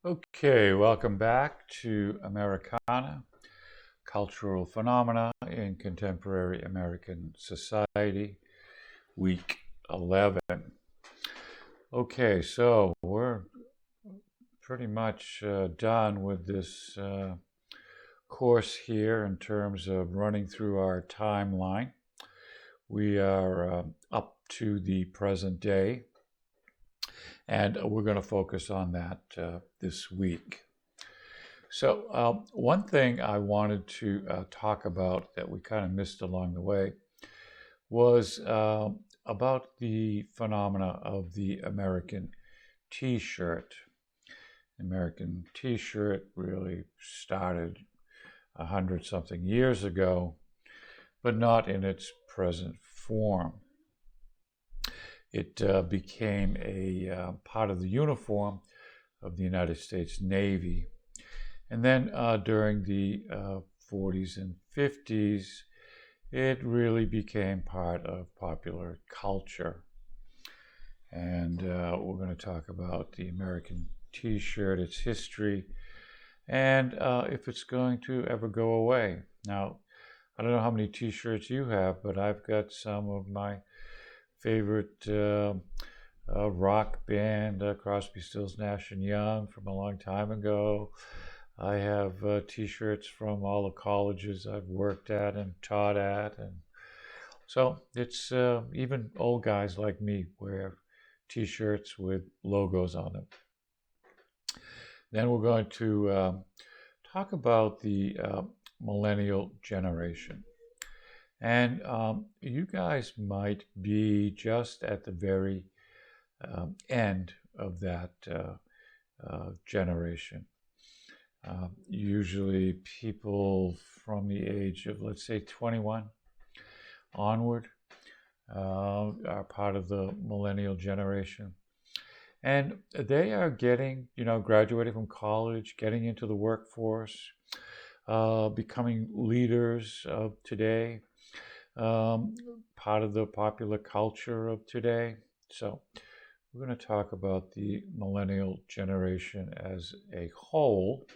Okay, welcome back to Americana, Cultural Phenomena in Contemporary American Society, Week 11. Okay, so we're pretty much done with this course here in terms of running through our timeline. We are up to the present day, and we're going to focus on that this week. So one thing I wanted to talk about that we kind of missed along the way was about the phenomena of the American T-shirt. American T-shirt really started 100-something years ago, but not in its present form. It became a part of the uniform of the United States Navy. And then during the 40s and 50s, it really became part of popular culture. And we're going to talk about the American T-shirt, its history, and if it's going to ever go away. Now, I don't know how many T-shirts you have, but I've got some of my favorite rock band, Crosby, Stills, Nash and Young, from a long time ago. I have T-shirts from all the colleges I've worked at and taught at, and so it's even old guys like me wear T-shirts with logos on them. Then we're going to talk about the Millennial Generation. And you guys might be just at the very end of that generation. Usually people from the age of, let's say, 21 onward are part of the Millennial Generation. And they are getting, graduating from college, getting into the workforce, becoming leaders of today, part of the popular culture of today. So we're going to talk about the Millennial Generation as a whole.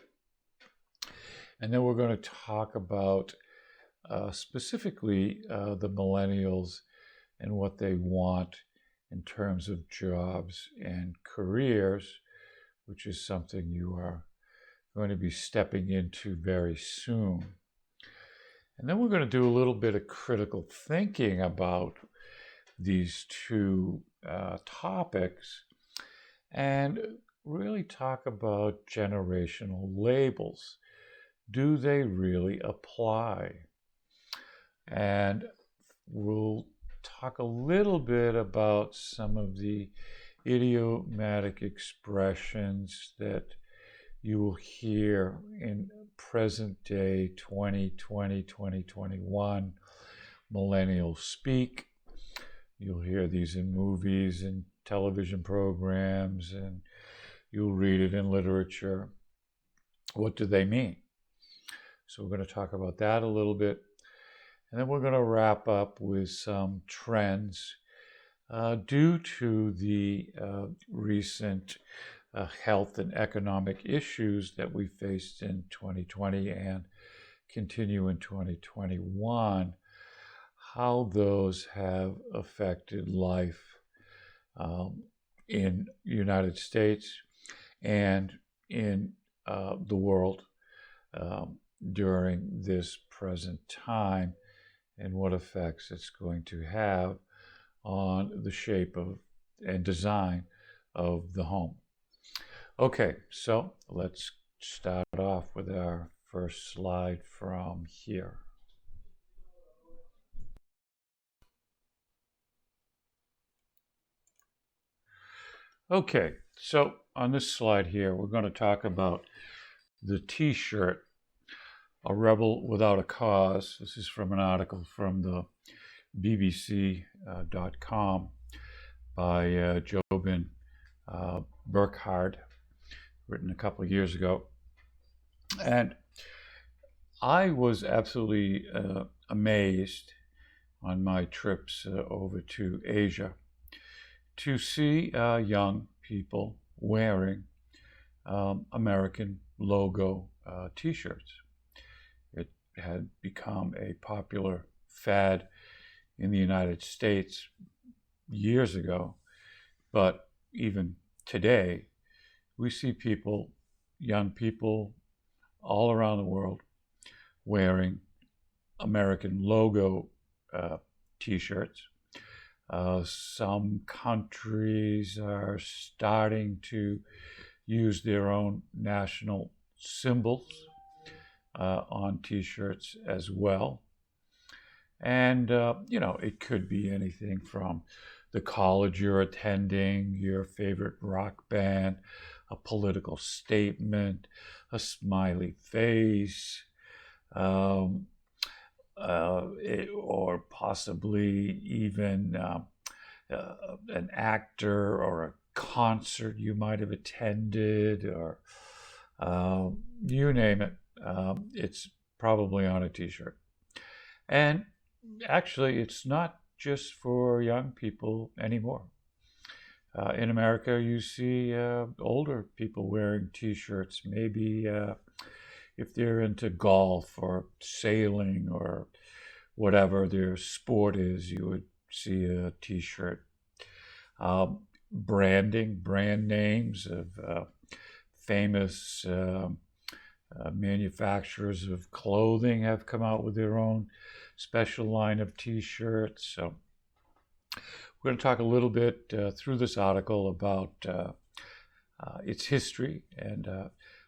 And then we're going to talk about specifically the millennials and what they want in terms of jobs and careers, which is something you are going to be stepping into very soon. And then we're going to do a little bit of critical thinking about these two topics and really talk about generational labels. Do they really apply? And we'll talk a little bit about some of the idiomatic expressions that you will hear in present day 2020, 2021 millennial speak. You'll hear these in movies and television programs, and you'll read it in literature. What do they mean? So we're going to talk about that a little bit. And then we're going to wrap up with some trends due to the recent health and economic issues that we faced in 2020 and continue in 2021, how those have affected life in the United States and in the world during this present time, and what effects it's going to have on the shape of and design of the home. Okay, so let's start off with our first slide from here. Okay, so on this slide here, we're going to talk about the T-shirt, A Rebel Without a Cause. This is from an article from the BBC.com by Jobin Burkhardt, written a couple of years ago. And I was absolutely amazed on my trips over to Asia to see young people wearing American logo t-shirts. It had become a popular fad in the United States years ago, but even today, we see people, young people all around the world, wearing American logo t-shirts. Some countries are starting to use their own national symbols on t-shirts as well. And, it could be anything from the college you're attending, your favorite rock band, a political statement, a smiley face, or possibly even an actor or a concert you might have attended, or you name it. It's probably on a t-shirt. And actually, it's not just for young people anymore. In America, you see older people wearing t-shirts, maybe if they're into golf or sailing or whatever their sport is, you would see a t-shirt. Brand names of famous manufacturers of clothing have come out with their own special line of t-shirts. So we're going to talk a little bit through this article about its history and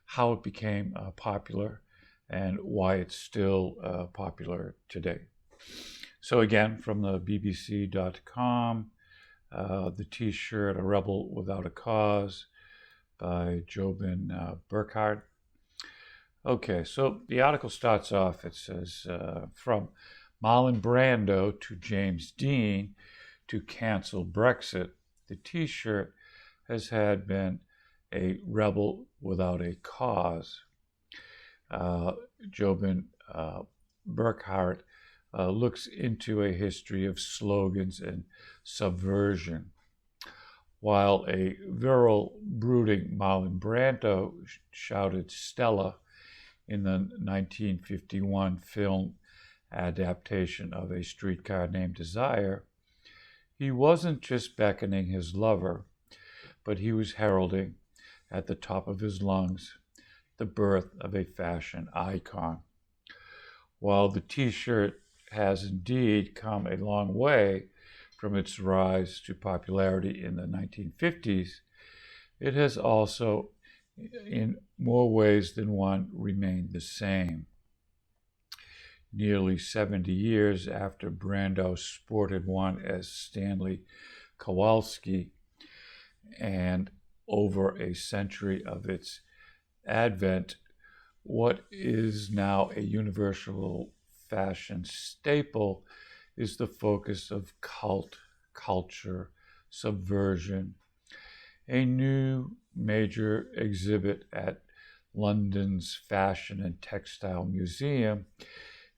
how it became popular and why it's still popular today. So again, from the BBC.com, the t-shirt, A Rebel Without a Cause by Jobin Burckhardt. Okay, so the article starts off, it says, from Marlon Brando to James Dean to cancel Brexit, the t-shirt has been a rebel without a cause. Jobin Burckhardt looks into a history of slogans and subversion. While a virile, brooding Marlon Brando shouted Stella in the 1951 film adaptation of A Streetcar Named Desire, he wasn't just beckoning his lover, but he was heralding, at the top of his lungs, the birth of a fashion icon. While the t-shirt has indeed come a long way from its rise to popularity in the 1950s, it has also, in more ways than one, remained the same. Nearly 70 years after Brando sported one as Stanley Kowalski, and over a century of its advent, what is now a universal fashion staple is the focus of culture, subversion. A new major exhibit at London's Fashion and Textile Museum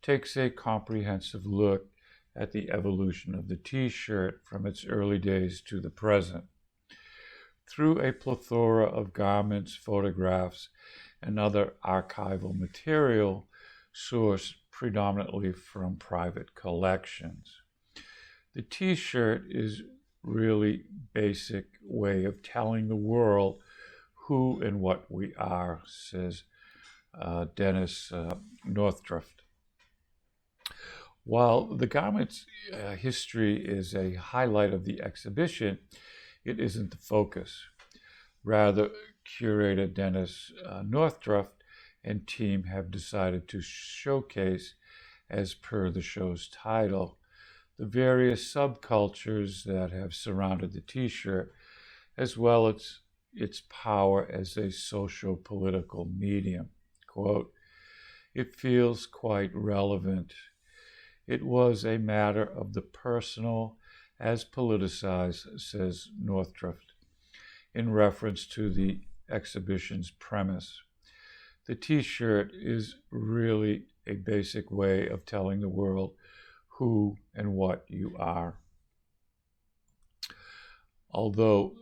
takes a comprehensive look at the evolution of the t-shirt from its early days to the present. Through a plethora of garments, photographs, and other archival material sourced predominantly from private collections. The t-shirt is really basic way of telling the world who and what we are, says Dennis Northrup. While the garment's history is a highlight of the exhibition, it isn't the focus. Rather, curator Dennis Northrup and team have decided to showcase, as per the show's title, the various subcultures that have surrounded the t-shirt, as well as its power as a socio-political medium. Quote, "It feels quite relevant. It was a matter of the personal as politicized," says Northrup, in reference to the exhibition's premise. The t-shirt is really a basic way of telling the world who and what you are. Although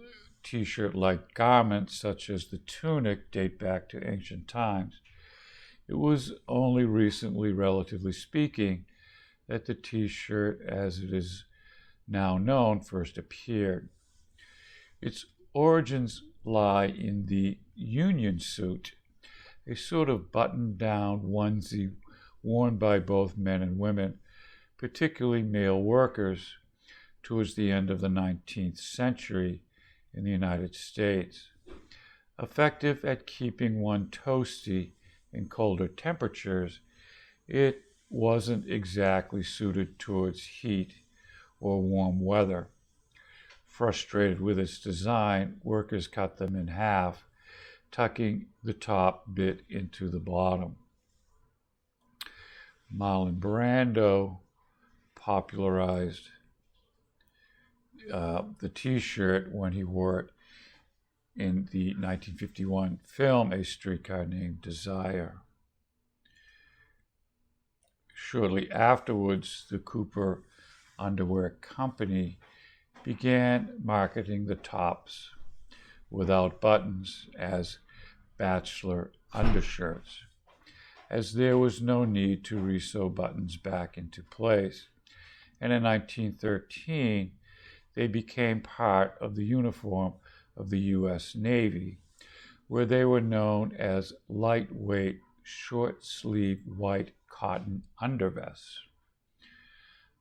t-shirt-like garments such as the tunic date back to ancient times. It was only recently, relatively speaking, that the t-shirt, as it is now known, first appeared. Its origins lie in the union suit, a sort of button-down onesie worn by both men and women, particularly male workers, towards the end of the 19th century in the United States. Effective at keeping one toasty in colder temperatures, it wasn't exactly suited towards heat or warm weather. Frustrated with its design, workers cut them in half, tucking the top bit into the bottom. Marlon Brando popularized the t-shirt when he wore it in the 1951 film A Streetcar Named Desire. Shortly afterwards, the Cooper Underwear Company began marketing the tops without buttons as bachelor undershirts, as there was no need to resew buttons back into place. And in 1913, they became part of the uniform of the U.S. Navy, where they were known as lightweight, short-sleeved white cotton undervests.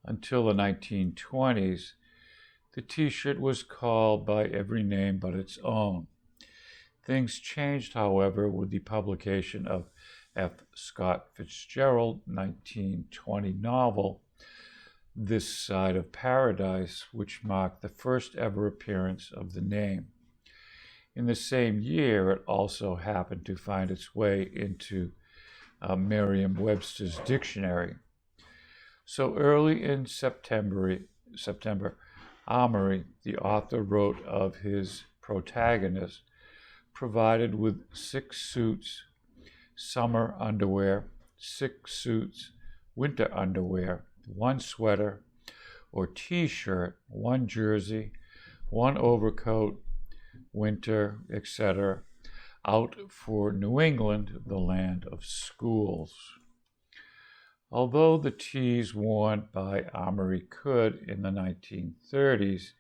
Until the 1920s, the t-shirt was called by every name but its own. Things changed, however, with the publication of F. Scott Fitzgerald's 1920 novel, This Side of Paradise, which marked the first ever appearance of the name. In the same year, it also happened to find its way into Merriam-Webster's dictionary. So early in September, Amory, the author, wrote of his protagonist, provided with 6 suits, summer underwear, 6 suits, winter underwear, 1 sweater or t-shirt, 1 jersey, 1 overcoat, winter, etc., out for New England, the land of schools. Although the tees worn by Amory could, in the 1930s,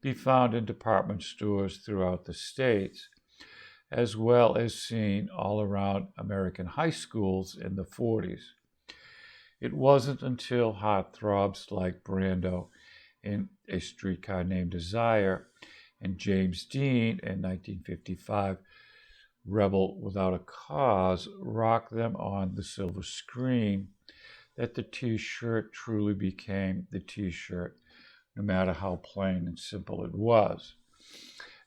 be found in department stores throughout the states, as well as seen all around American high schools in the 40s. It wasn't until heartthrobs like Brando in A Streetcar Named Desire and James Dean in 1955 Rebel Without a Cause rocked them on the silver screen that the t-shirt truly became the t-shirt, no matter how plain and simple it was.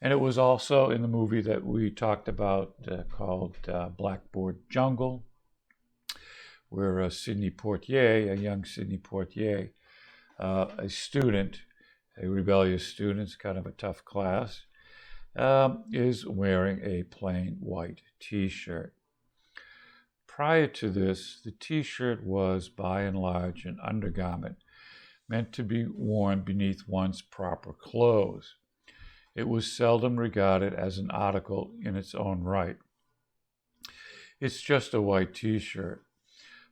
And it was also in the movie that we talked about called Blackboard Jungle, where Sidney Poitier, a young Sidney Poitier, a student, a rebellious student, it's kind of a tough class, is wearing a plain white t-shirt. Prior to this, the t-shirt was, by and large, an undergarment meant to be worn beneath one's proper clothes. It was seldom regarded as an article in its own right. It's just a white t-shirt,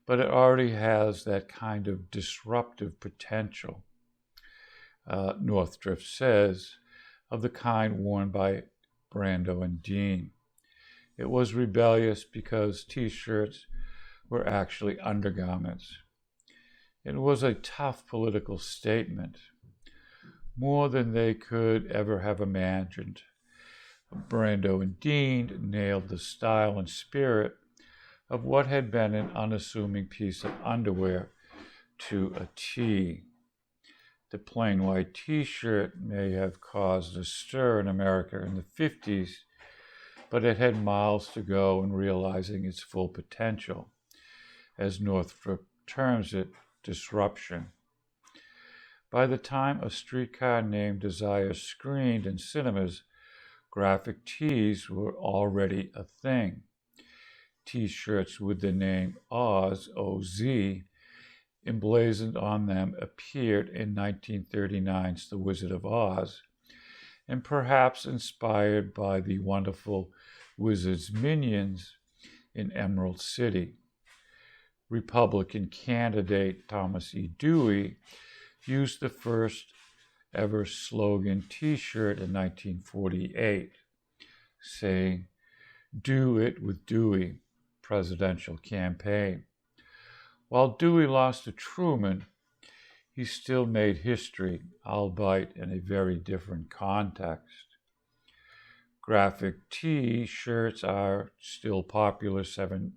but it already has that kind of disruptive potential, Northrop says, of the kind worn by Brando and Dean. It was rebellious because t-shirts were actually undergarments. It was a tough political statement, more than they could ever have imagined. Brando and Dean nailed the style and spirit of what had been an unassuming piece of underwear to a T. The plain white t-shirt may have caused a stir in America in the 50s, but it had miles to go in realizing its full potential, as Northrop terms it, disruption. By the time A Streetcar Named Desire screened in cinemas, graphic tees were already a thing. T-shirts with the name Oz, O-Z, emblazoned on them appeared in 1939's The Wizard of Oz, and perhaps inspired by the wonderful Wizard's minions in Emerald City. Republican candidate Thomas E. Dewey used the first ever slogan t-shirt in 1948, saying, "Do it with Dewey," presidential campaign. While Dewey lost to Truman, he still made history, albeit in a very different context. Graphic T-shirts are still popular 70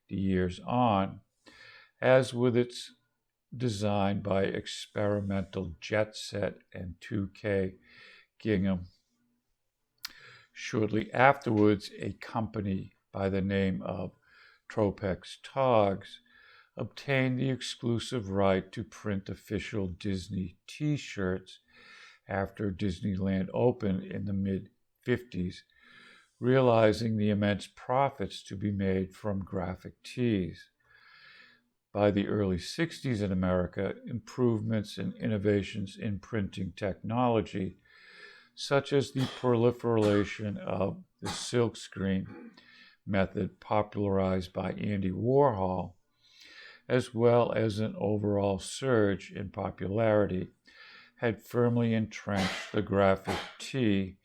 years on, as with its design by experimental Jet Set and 2K Gingham. Shortly afterwards, a company by the name of Tropex Togs obtained the exclusive right to print official Disney T-shirts after Disneyland opened in the mid-50s, realizing the immense profits to be made from graphic tees. By the early 60s in America, improvements and innovations in printing technology, such as the proliferation of the silkscreen method popularized by Andy Warhol, as well as an overall surge in popularity, had firmly entrenched the graphic tee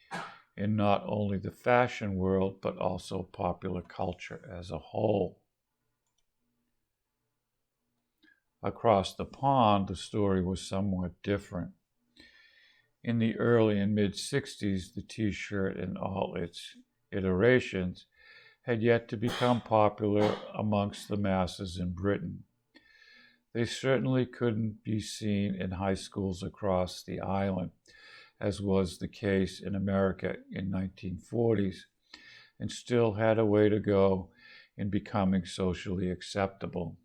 in not only the fashion world, but also popular culture as a whole. Across the pond, the story was somewhat different. In the early and mid-60s, the t-shirt in all its iterations had yet to become popular amongst the masses in Britain. They certainly couldn't be seen in high schools across the island, as was the case in America in 1940s, and still had a way to go in becoming socially acceptable.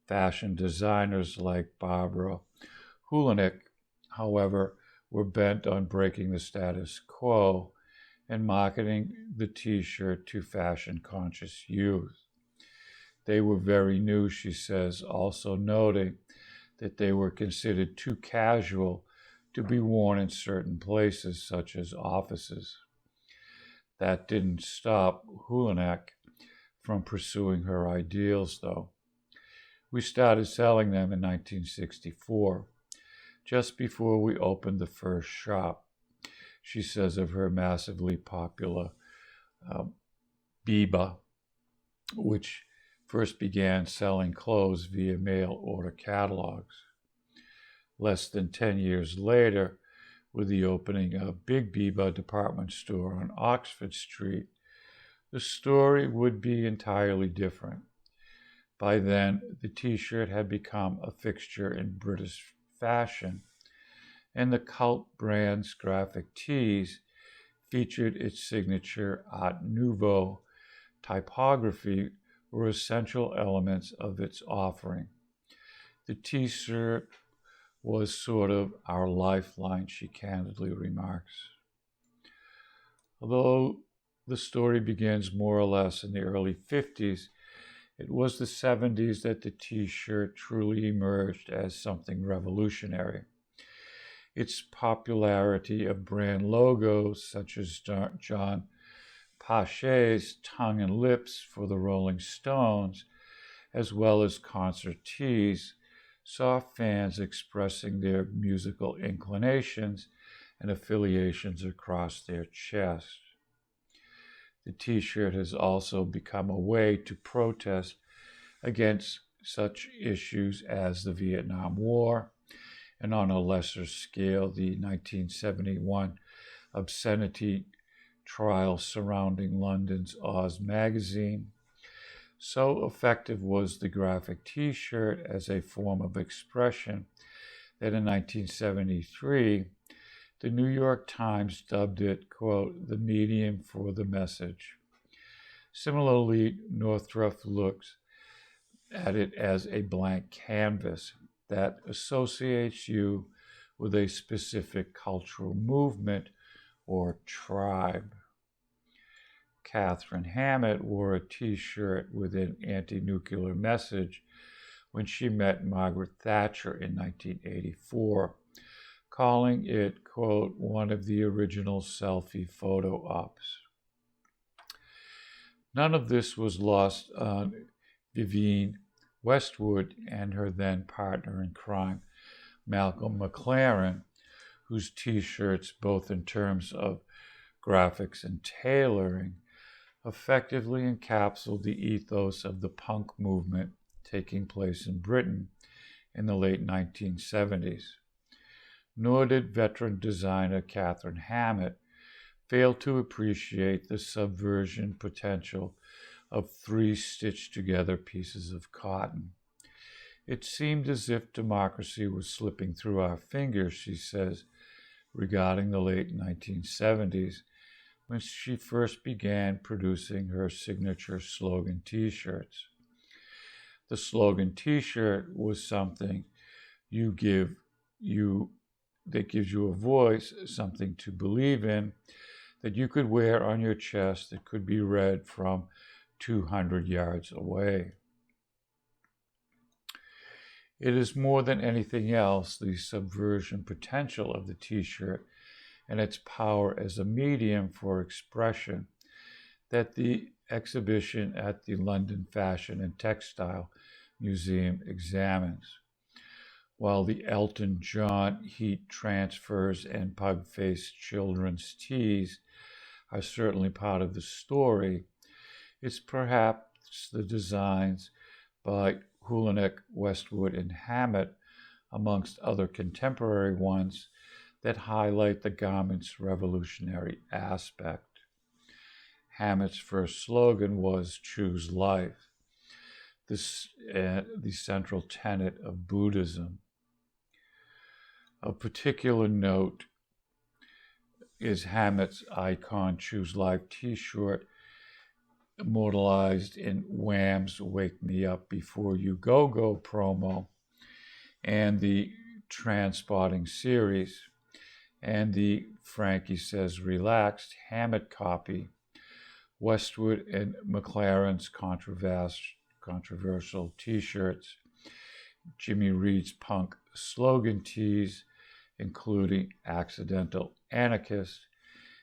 Fashion designers like Barbara Hulanik, however, were bent on breaking the status quo and marketing the t-shirt to fashion-conscious youth. They were very new, she says, also noting that they were considered too casual to be worn in certain places, such as offices. That didn't stop Hulanek from pursuing her ideals, though. We started selling them in 1964, just before we opened the first shop, she says of her massively popular Biba, which first began selling clothes via mail order catalogs. Less than 10 years later, with the opening of Big Biba department store on Oxford Street, the story would be entirely different. By then, the t-shirt had become a fixture in British fashion, and the cult brand's graphic tees featured its signature Art Nouveau typography were essential elements of its offering. The t-shirt was sort of our lifeline, she candidly remarks. Although the story begins more or less in the early 50s, it was the 70s that the t-shirt truly emerged as something revolutionary. Its popularity of brand logos, such as John Pache's Tongue and Lips for the Rolling Stones, as well as concert tees, saw fans expressing their musical inclinations and affiliations across their chest. The t-shirt has also become a way to protest against such issues as the Vietnam War, and on a lesser scale, the 1971 obscenity trial surrounding London's Oz magazine. So effective was the graphic t-shirt as a form of expression that in 1973, the New York Times dubbed it, quote, the medium for the message. Similarly, Northrop looks at it as a blank canvas that associates you with a specific cultural movement or tribe. Catherine Hammett wore a t-shirt with an anti-nuclear message when she met Margaret Thatcher in 1984, calling it, quote, one of the original selfie photo ops. None of this was lost on Vivienne Westwood and her then partner in crime, Malcolm McLaren, whose t-shirts, both in terms of graphics and tailoring, effectively encapsulated the ethos of the punk movement taking place in Britain in the late 1970s. Nor did veteran designer Catherine Hammett fail to appreciate the subversion potential of three stitched-together pieces of cotton. It seemed as if democracy was slipping through our fingers, she says, regarding the late 1970s, when she first began producing her signature slogan t-shirts. The slogan t-shirt was something that gives you a voice, something to believe in, that you could wear on your chest that could be read from 200 yards away. It is more than anything else the subversion potential of the t-shirt and its power as a medium for expression that the exhibition at the London Fashion and Textile Museum examines. While the Elton John heat transfers and pug-faced children's tees are certainly part of the story, it's perhaps the designs by Hulanek, Westwood, and Hammett, amongst other contemporary ones, that highlight the garment's revolutionary aspect. Hammett's first slogan was "Choose Life," the central tenet of Buddhism. Of particular note is Hammett's icon "Choose Life" t-shirt, immortalized in Wham's "Wake Me Up Before You Go" promo, and the Transpotting series, and the Frankie Says Relaxed Hammett copy, Westwood and McLaren's controversial t-shirts, Jimmy Reed's punk slogan tees, including Accidental Anarchist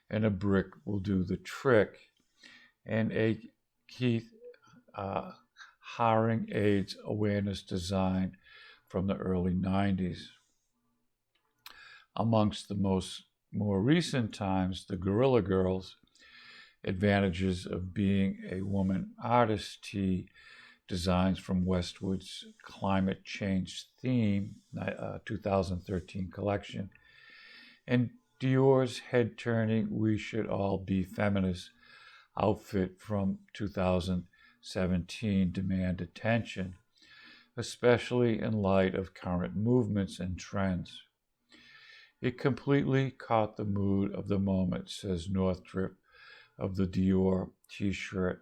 and A Brick Will Do the Trick, and a Keith Haring AIDS awareness design from the early 90s. Amongst the more recent times, the Guerrilla Girls, Advantages of Being a Woman Artist tee, designs from Westwood's Climate Change Theme 2013 collection, and Dior's head-turning We Should All Be Feminists outfit from 2017 demand attention, especially in light of current movements and trends. It completely caught the mood of the moment, says Northrop of the Dior t-shirt,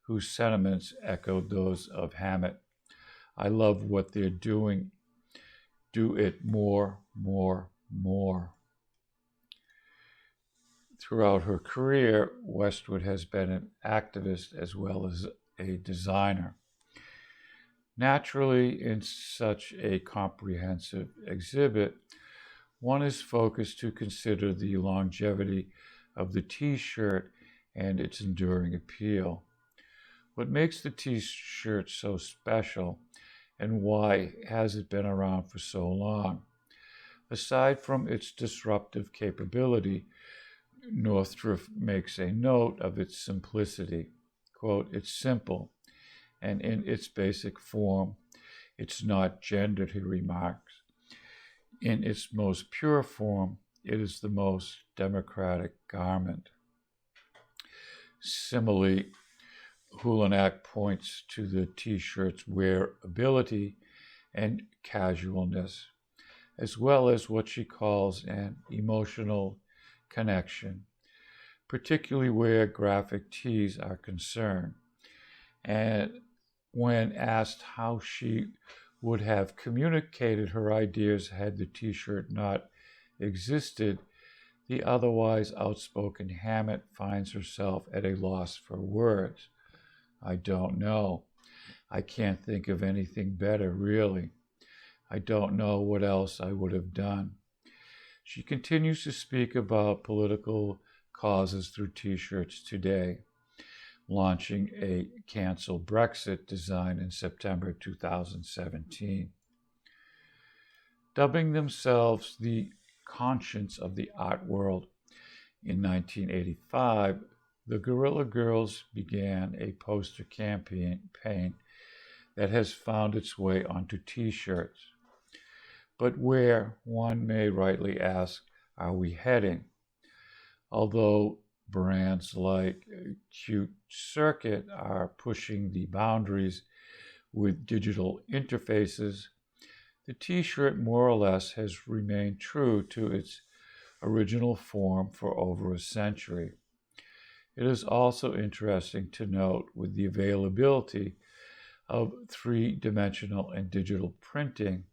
whose sentiments echoed those of Hammett. I love what they're doing. Do it more, more, more. Throughout her career, Westwood has been an activist as well as a designer. Naturally, in such a comprehensive exhibit, one is focused to consider the longevity of the t-shirt and its enduring appeal. What makes the t-shirt so special, and why has it been around for so long? Aside from its disruptive capability, Northrop makes a note of its simplicity. Quote, it's simple, and in its basic form, it's not gendered, he remarks. In its most pure form, it is the most democratic garment. Similarly, Hulanek points to the t-shirt's wearability and casualness, as well as what she calls an emotional connection, particularly where graphic tees are concerned. And when asked how she would have communicated her ideas had the t-shirt not existed, the otherwise outspoken Hammett finds herself at a loss for words. I don't know. I can't think of anything better, really. I don't know what else I would have done. She continues to speak about political causes through t-shirts today, launching a Cancel Brexit design in September 2017. Dubbing themselves the conscience of the art world in 1985, the Guerrilla Girls began a poster campaign that has found its way onto t-shirts, but where one may rightly ask, are we heading? Although brands like Cute Circuit are pushing the boundaries with digital interfaces, the t-shirt more or less has remained true to its original form for over a century. It is also interesting to note with the availability of three-dimensional and digital printing,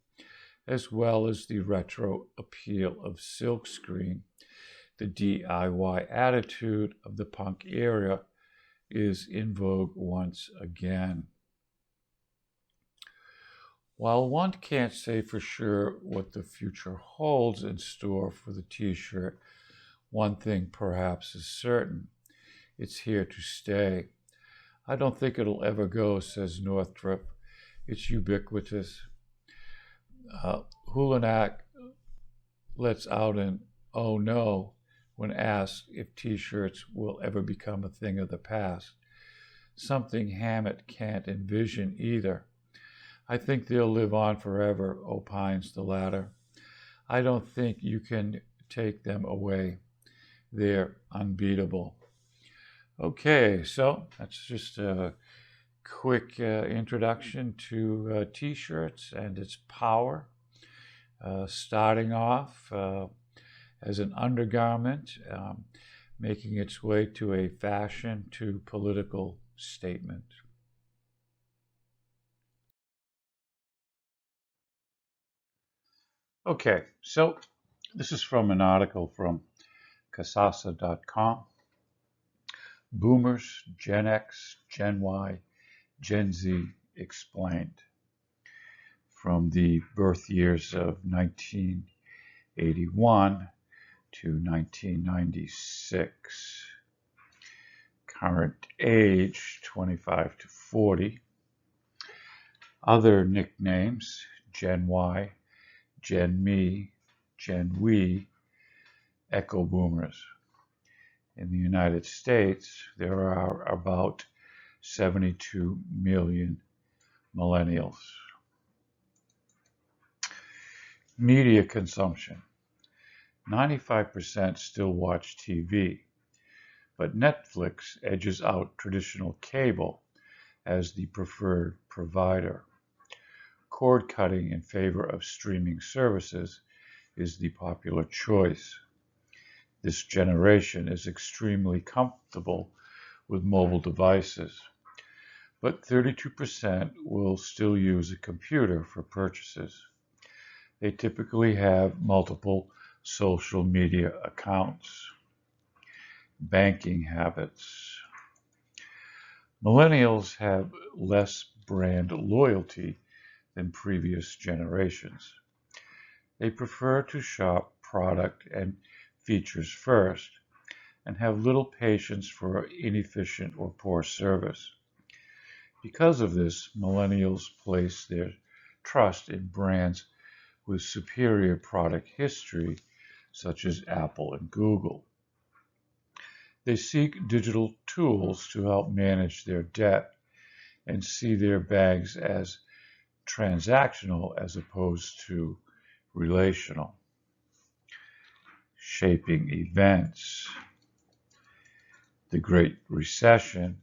as well as the retro appeal of silkscreen, the DIY attitude of the punk era is in vogue once again. While one can't say for sure what the future holds in store for the t-shirt, one thing perhaps is certain. It's here to stay. I don't think it'll ever go, says Northrop. It's ubiquitous. Hulanak lets out an "oh no" when asked if t-shirts will ever become a thing of the past. Something Hammett can't envision either. I think they'll live on forever, opines the latter. I don't think you can take them away. They're unbeatable. Okay, so that's just a quick introduction to t-shirts and its power. Starting off as an undergarment, making its way to a fashion to political statement. Okay, so this is from an article from Kasasa.com. Boomers, Gen X, Gen Y, Gen Z explained. From the birth years of 1981 to 1996. Current age, 25 to 40. Other nicknames, Gen Y, Gen Me, Gen We, Echo Boomers. In the United States, there are about 72 million millennials. Media consumption. 95% still watch TV, but Netflix edges out traditional cable as the preferred provider. Cord cutting in favor of streaming services is the popular choice. This generation is extremely comfortable with mobile devices, but 32% will still use a computer for purchases. They typically have multiple social media accounts. Banking habits. Millennials have less brand loyalty than previous generations. They prefer to shop product and features first and have little patience for inefficient or poor service. Because of this, millennials place their trust in brands with superior product history, such as Apple and Google. They seek digital tools to help manage their debt and see their bags as transactional as opposed to relational. Shaping events. The Great Recession,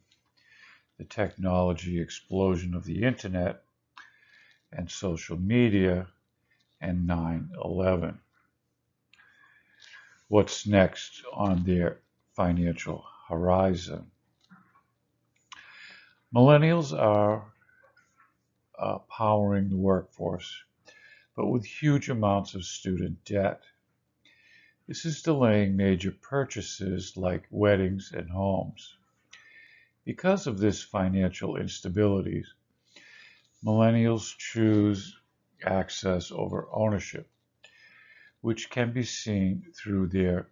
the technology explosion of the internet and social media, and 9/11. What's next on their financial horizon? Millennials are powering the workforce, but with huge amounts of student debt. This is delaying major purchases like weddings and homes. Because of this financial instability, millennials choose access over ownership. which can be seen through their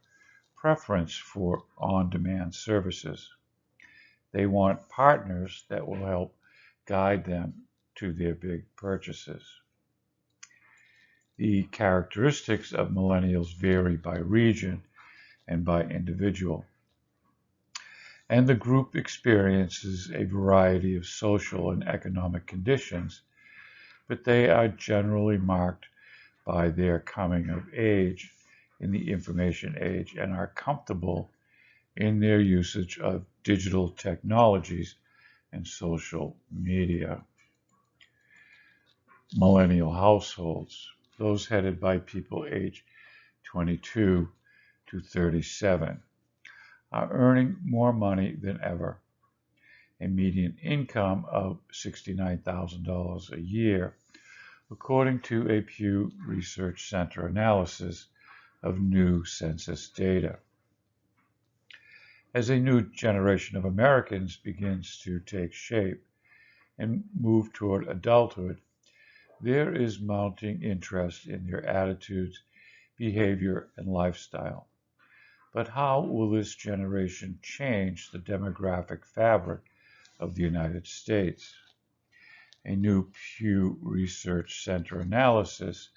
preference for on-demand services. They want partners that will help guide them to their big purchases. The characteristics of millennials vary by region and by individual, and the group experiences a variety of social and economic conditions, but they are generally marked by their coming of age in the information age and are comfortable in their usage of digital technologies and social media. Millennial households, those headed by people aged 22 to 37, are earning more money than ever. A median income of $69,000 a year, according to a Pew Research Center analysis of new census data. As a new generation of Americans begins to take shape and move toward adulthood, there is mounting interest in their attitudes, behavior, and lifestyle. But how will this generation change the demographic fabric of the United States? A new Pew Research Center analysis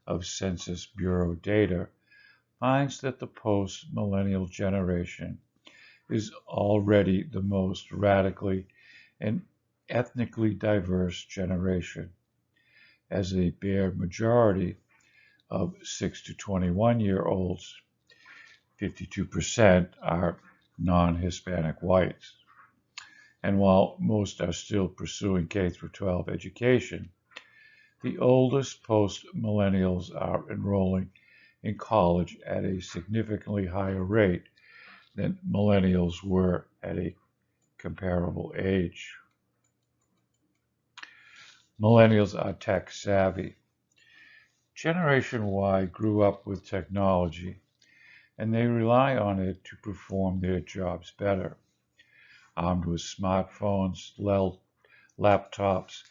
of Census Bureau data finds that the post-millennial generation is already the most radically and ethnically diverse generation, as a bare majority of 6 to 21-year-olds, 52%, are non-Hispanic whites. And while most are still pursuing K-12 education, the oldest post-millennials are enrolling in college at a significantly higher rate than millennials were at a comparable age. Millennials are tech savvy. Generation Y grew up with technology, and they rely on it to perform their jobs better. Armed with smartphones, laptops,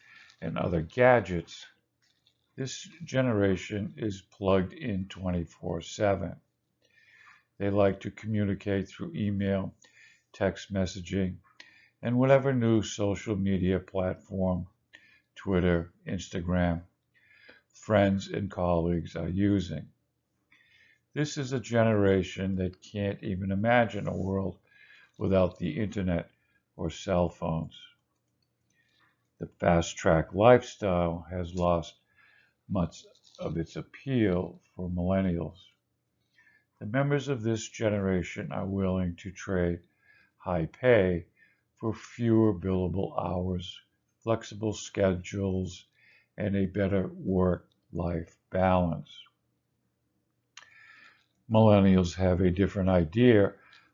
and other gadgets, this generation is plugged in 24/7. They like to communicate through email, text messaging, and whatever new social media platform, Twitter, Instagram, friends and colleagues are using. This is a generation that can't even imagine a world without the internet or cell phones. The fast-track lifestyle has lost much of its appeal for millennials. The members of this generation are willing to trade high pay for fewer billable hours, flexible schedules, and a better work-life balance. Millennials have a different idea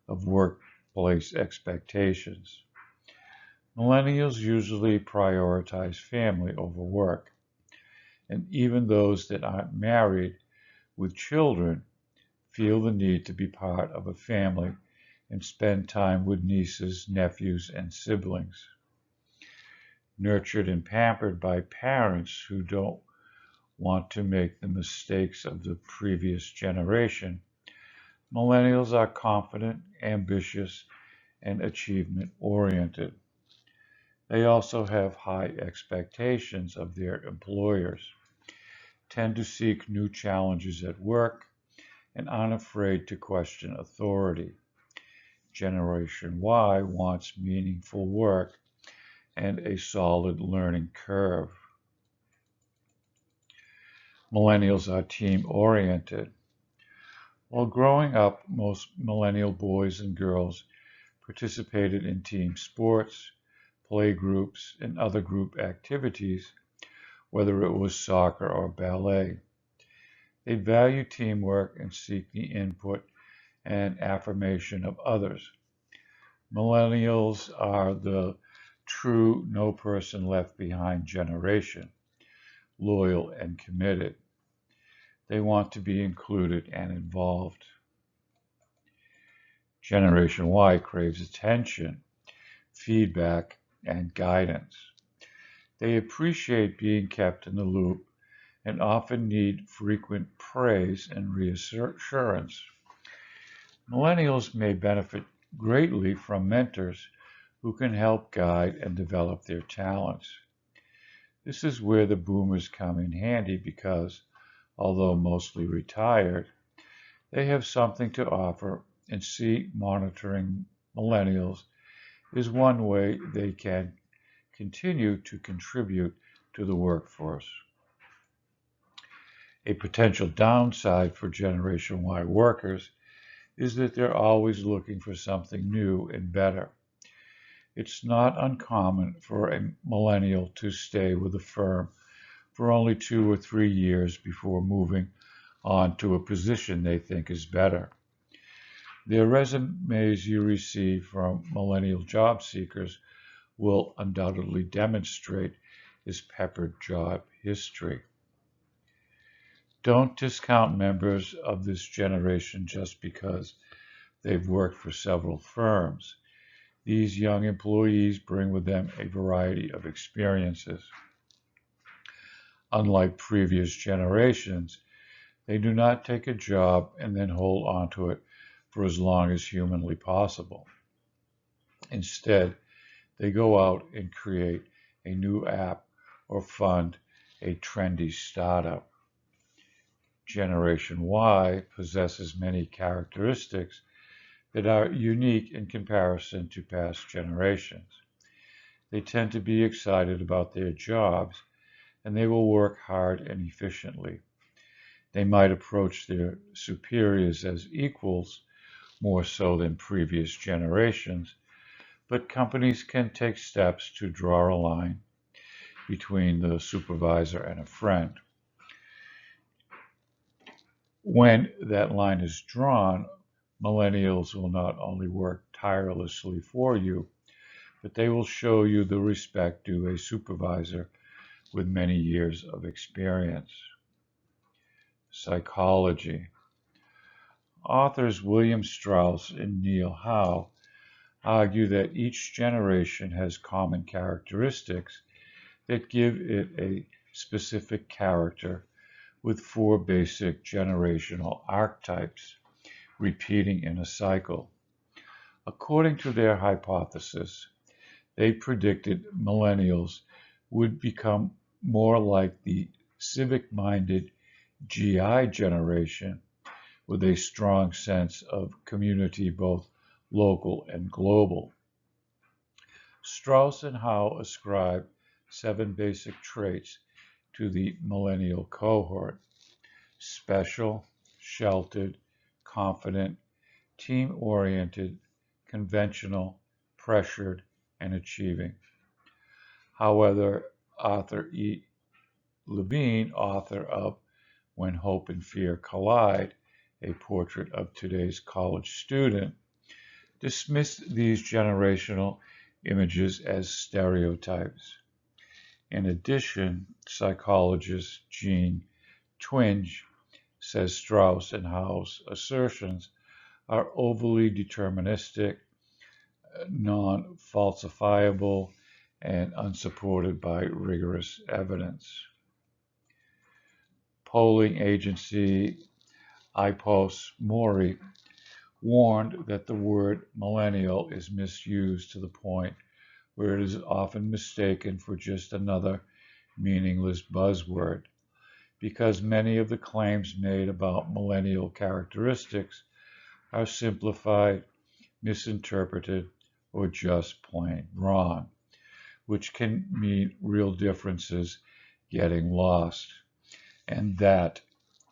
of workplace expectations. Millennials usually prioritize family over work, and even those that aren't married with children feel the need to be part of a family and spend time with nieces, nephews, and siblings. Nurtured and pampered by parents who don't want to make the mistakes of the previous generation, millennials are confident, ambitious, and achievement-oriented. They also have high expectations of their employers, tend to seek new challenges at work, and aren't afraid to question authority. Generation Y wants meaningful work and a solid learning curve. Millennials are team-oriented. While growing up, most millennial boys and girls participated in team sports, play groups, and other group activities, whether it was soccer or ballet. They value teamwork and seek the input and affirmation of others. Millennials are the true no person left behind generation, loyal and committed. They want to be included and involved. Generation Y craves attention, feedback, and guidance. They appreciate being kept in the loop and often need frequent praise and reassurance. Millennials may benefit greatly from mentors who can help guide and develop their talents. This is where the boomers come in handy because, although mostly retired, they have something to offer, and monitoring millennials is one way they can continue to contribute to the workforce. A potential downside for Generation Y workers is that they're always looking for something new and better. It's not uncommon for a millennial to stay with a firm for only 2 or 3 years before moving on to a position they think is better. The resumes you receive from millennial job seekers will undoubtedly demonstrate this peppered job history. Don't discount members of this generation just because they've worked for several firms. These young employees bring with them a variety of experiences. Unlike previous generations, they do not take a job and then hold on to it for as long as humanly possible. Instead, they go out and create a new app or fund a trendy startup. Generation Y possesses many characteristics that are unique in comparison to past generations. They tend to be excited about their jobs, and they will work hard and efficiently. They might approach their superiors as equals, more so than previous generations, but companies can take steps to draw a line between the supervisor and a friend. When that line is drawn, millennials will not only work tirelessly for you, but they will show you the respect due a supervisor with many years of experience. Psychology. Authors William Strauss and Neil Howe argue that each generation has common characteristics that give it a specific character with 4 basic generational archetypes repeating in a cycle. According to their hypothesis, they predicted millennials would become more like the civic-minded GI generation with a strong sense of community, both local and global. Strauss and Howe ascribe 7 basic traits to the millennial cohort: special, sheltered, confident, team-oriented, conventional, pressured, and achieving. However, Arthur E. Levine, author of When Hope and Fear Collide, a portrait of today's college student, dismissed these generational images as stereotypes. In addition, psychologist Jean Twenge says Strauss and Howe's assertions are overly deterministic, non-falsifiable, and unsupported by rigorous evidence. Polling agency Ipsos Mori warned that the word millennial is misused to the point where it is often mistaken for just another meaningless buzzword, because many of the claims made about millennial characteristics are simplified, misinterpreted, or just plain wrong, which can mean real differences getting lost. And that,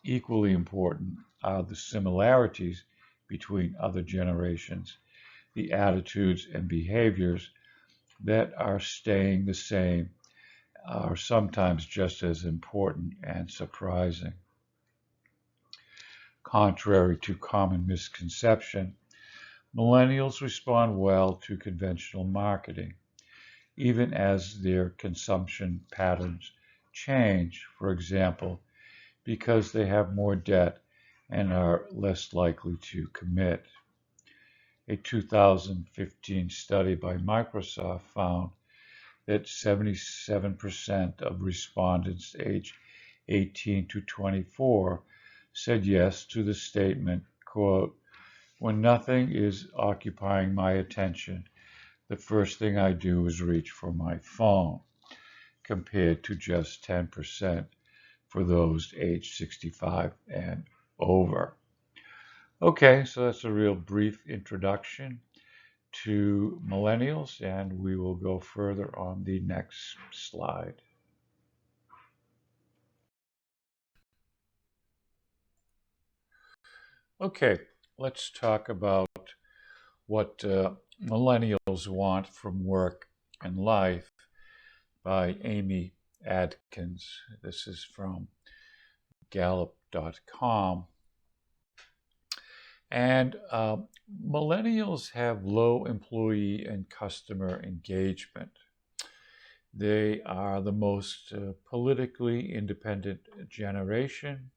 equally important, are the similarities between other generations, the attitudes and behaviors that are staying the same are sometimes just as important and surprising. Contrary to common misconception, millennials respond well to conventional marketing, even as their consumption patterns change, for example, because they have more debt and are less likely to commit. A 2015 study by Microsoft found that 77% of respondents aged 18 to 24, said yes to the statement, quote, "When nothing is occupying my attention, the first thing I do is reach for my phone," compared to just 10% for those aged 65 and over. Okay, so that's a real brief introduction to millennials, and we will go further on the next slide. Okay, let's talk about what millennials want from work and life by Amy Adkins. This is from Gallup.com. And millennials have low employee and customer engagement. They are the most politically independent generation,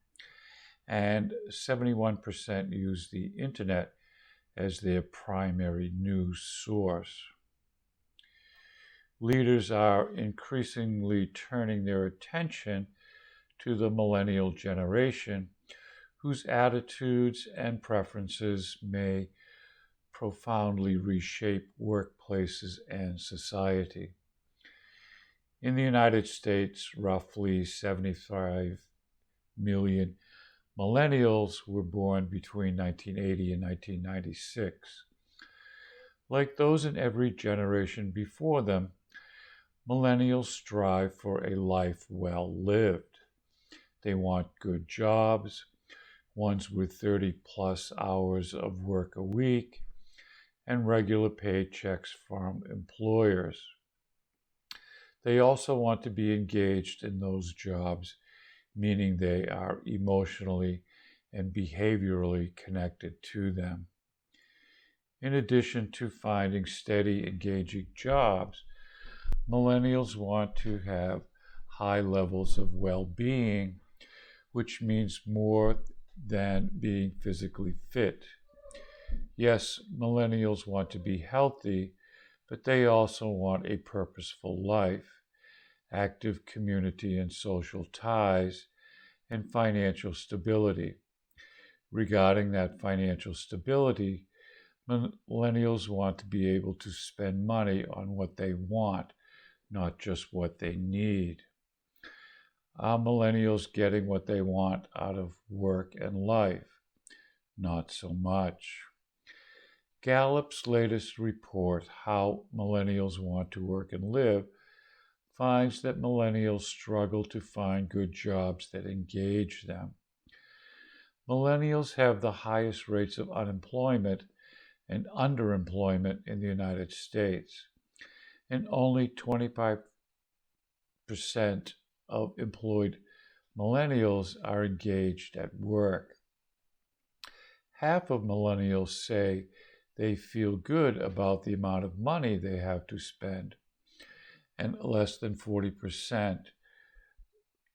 and 71% use the internet as their primary news source. Leaders are increasingly turning their attention to the Millennial Generation, whose attitudes and preferences may profoundly reshape workplaces and society. In the United States, roughly 75 million millennials were born between 1980 and 1996. Like those in every generation before them, millennials strive for a life well lived. They want good jobs, ones with 30-plus hours of work a week, and regular paychecks from employers. They also want to be engaged in those jobs, meaning they are emotionally and behaviorally connected to them. In addition to finding steady, engaging jobs, millennials want to have high levels of well-being, which means more than being physically fit. Yes, millennials want to be healthy, but they also want a purposeful life, active community and social ties, and financial stability. Regarding that financial stability, millennials want to be able to spend money on what they want, not just what they need. Are millennials getting what they want out of work and life? Not so much. Gallup's latest report, How Millennials Want to Work and Live, finds that millennials struggle to find good jobs that engage them. Millennials have the highest rates of unemployment and underemployment in the United States, and only 25% of employed millennials are engaged at work. Half of millennials say they feel good about the amount of money they have to spend, and less than 40%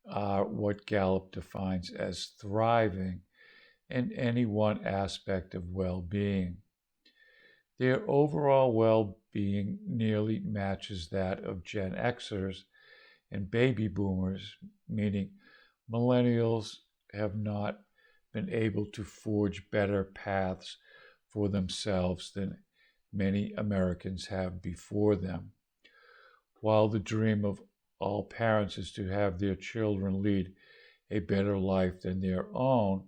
are what Gallup defines as thriving in any one aspect of well-being. Their overall well-being nearly matches that of Gen Xers and baby boomers, meaning millennials have not been able to forge better paths for themselves than many Americans have before them. While the dream of all parents is to have their children lead a better life than their own,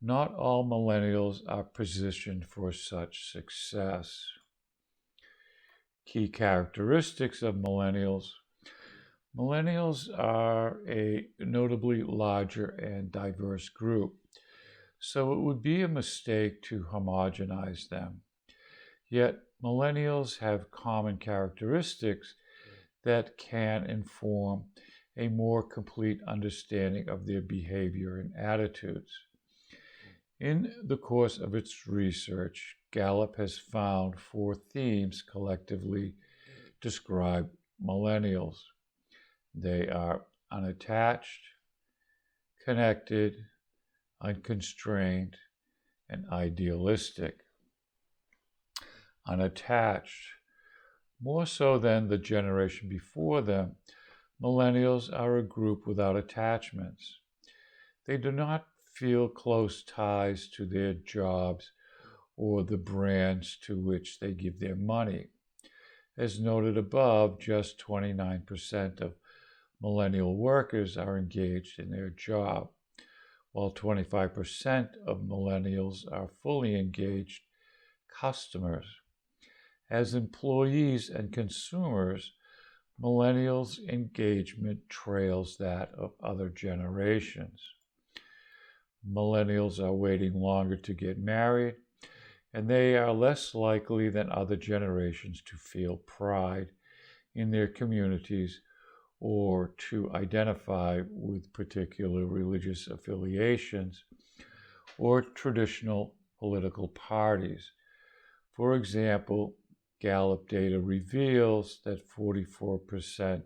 not all millennials are positioned for such success. Key characteristics of millennials. Millennials are a notably larger and diverse group, so it would be a mistake to homogenize them. Yet, millennials have common characteristics that can inform a more complete understanding of their behavior and attitudes. In the course of its research, Gallup has found 4 themes collectively describe millennials. They are unattached, connected, unconstrained, and idealistic. Unattached. More so than the generation before them, Millennials are a group without attachments. They do not feel close ties to their jobs or the brands to which they give their money. As noted above, just 29% of millennial workers are engaged in their job, while 25% of millennials are fully engaged customers. As employees and consumers, millennials' engagement trails that of other generations. Millennials are waiting longer to get married, and they are less likely than other generations to feel pride in their communities or to identify with particular religious affiliations or traditional political parties. For example, Gallup data reveals that 44%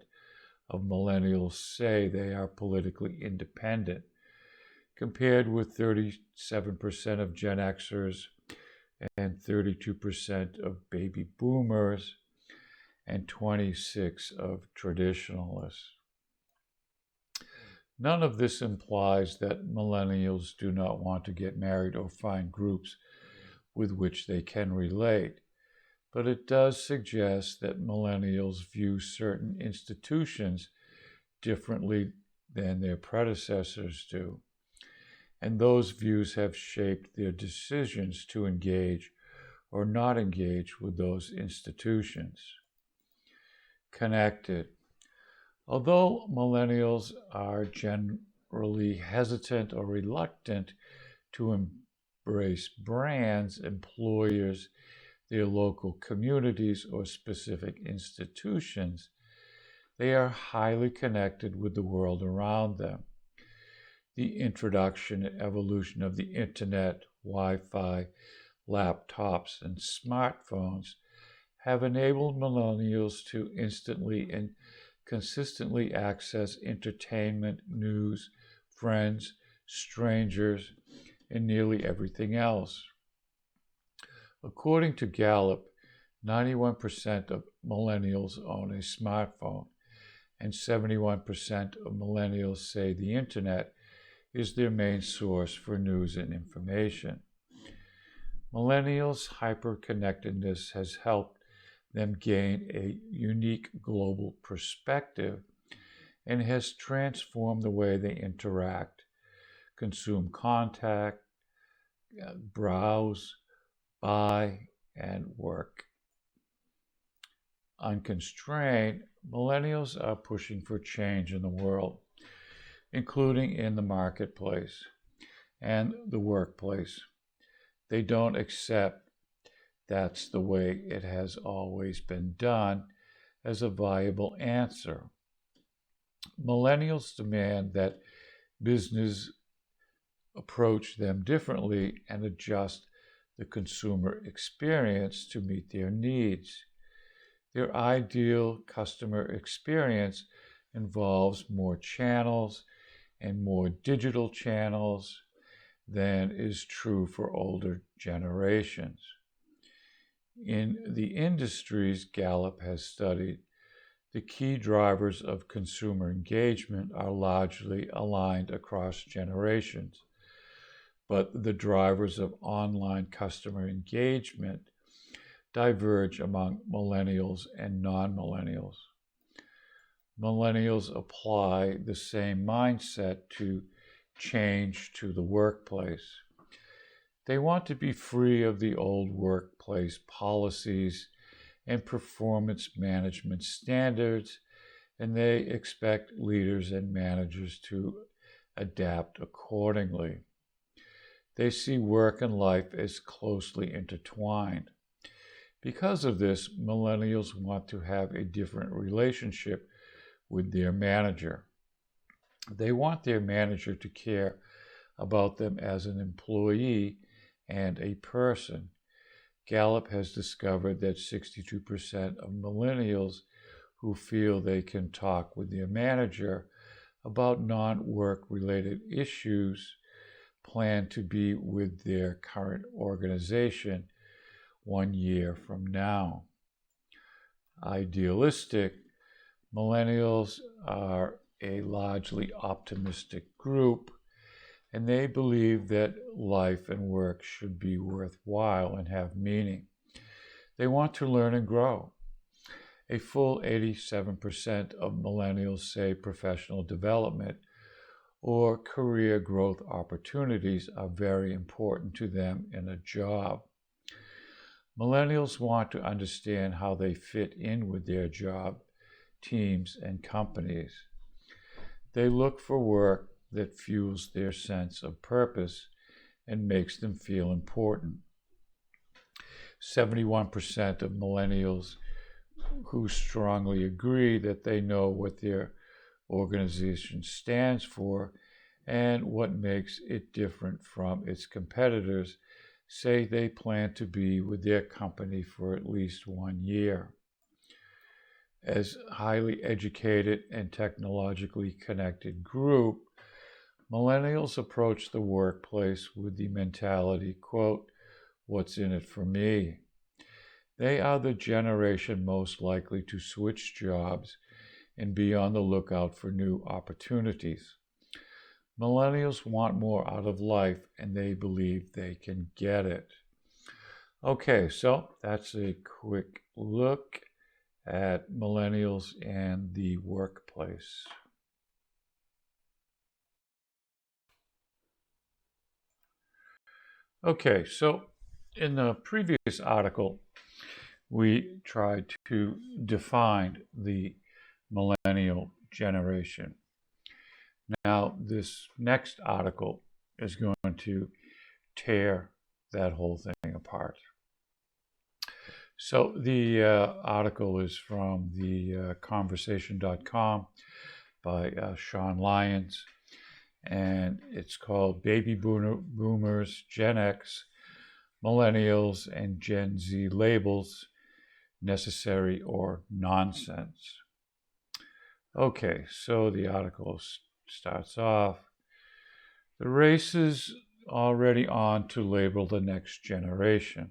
of millennials say they are politically independent, compared with 37% of Gen Xers and 32% of baby boomers and 26% of traditionalists. None of this implies that millennials do not want to get married or find groups with which they can relate, but it does suggest that millennials view certain institutions differently than their predecessors do, and those views have shaped their decisions to engage or not engage with those institutions. Connected. Although millennials are generally hesitant or reluctant to embrace brands, employers, their local communities, or specific institutions, they are highly connected with the world around them. The introduction and evolution of the internet, Wi-Fi, laptops, and smartphones have enabled millennials to instantly and consistently access entertainment, news, friends, strangers, and nearly everything else. According to Gallup, 91% of millennials own a smartphone, and 71% of millennials say the internet is their main source for news and information. Millennials' hyperconnectedness has helped them gain a unique global perspective and has transformed the way they interact, consume contact, browse, buy, and work. Unconstrained, millennials are pushing for change in the world, including in the marketplace and the workplace. They don't accept that's the way it has always been done as a viable answer. Millennials demand that business approach them differently and adjust the consumer experience to meet their needs. Their ideal customer experience involves more channels and more digital channels than is true for older generations. In the industries Gallup has studied, the key drivers of consumer engagement are largely aligned across generations, but the drivers of online customer engagement diverge among millennials and non-millennials. Millennials apply the same mindset to change to the workplace. They want to be free of the old workplace policies and performance management standards, and they expect leaders and managers to adapt accordingly. They see work and life as closely intertwined. Because of this, millennials want to have a different relationship with their manager. They want their manager to care about them as an employee and a person. Gallup has discovered that 62% of millennials who feel they can talk with their manager about non-work related issues plan to be with their current organization 1 year from now. Idealistic, Millennials are a largely optimistic group, and they believe that life and work should be worthwhile and have meaning. They want to learn and grow. A full 87% of millennials say professional development or career growth opportunities are very important to them in a job. Millennials want to understand how they fit in with their job, teams, and companies. They look for work that fuels their sense of purpose and makes them feel important. 71% of millennials who strongly agree that they know what their organization stands for and what makes it different from its competitors say they plan to be with their company for at least 1 year. As a highly educated and technologically connected group, millennials approach the workplace with the mentality, quote, "What's in it for me?" They are the generation most likely to switch jobs and be on the lookout for new opportunities. Millennials want more out of life, and they believe they can get it. Okay, so that's a quick look at millennials and the workplace. Okay, so in the previous article, we tried to define the Millennial Generation. Now, this next article is going to tear that whole thing apart. So the article is from the conversation.com by Sean Lyons, and it's called Baby Boomers, Gen X, Millennials, and Gen Z Labels, Necessary or Nonsense. Okay, so the article starts off. The race is already on to label the next generation.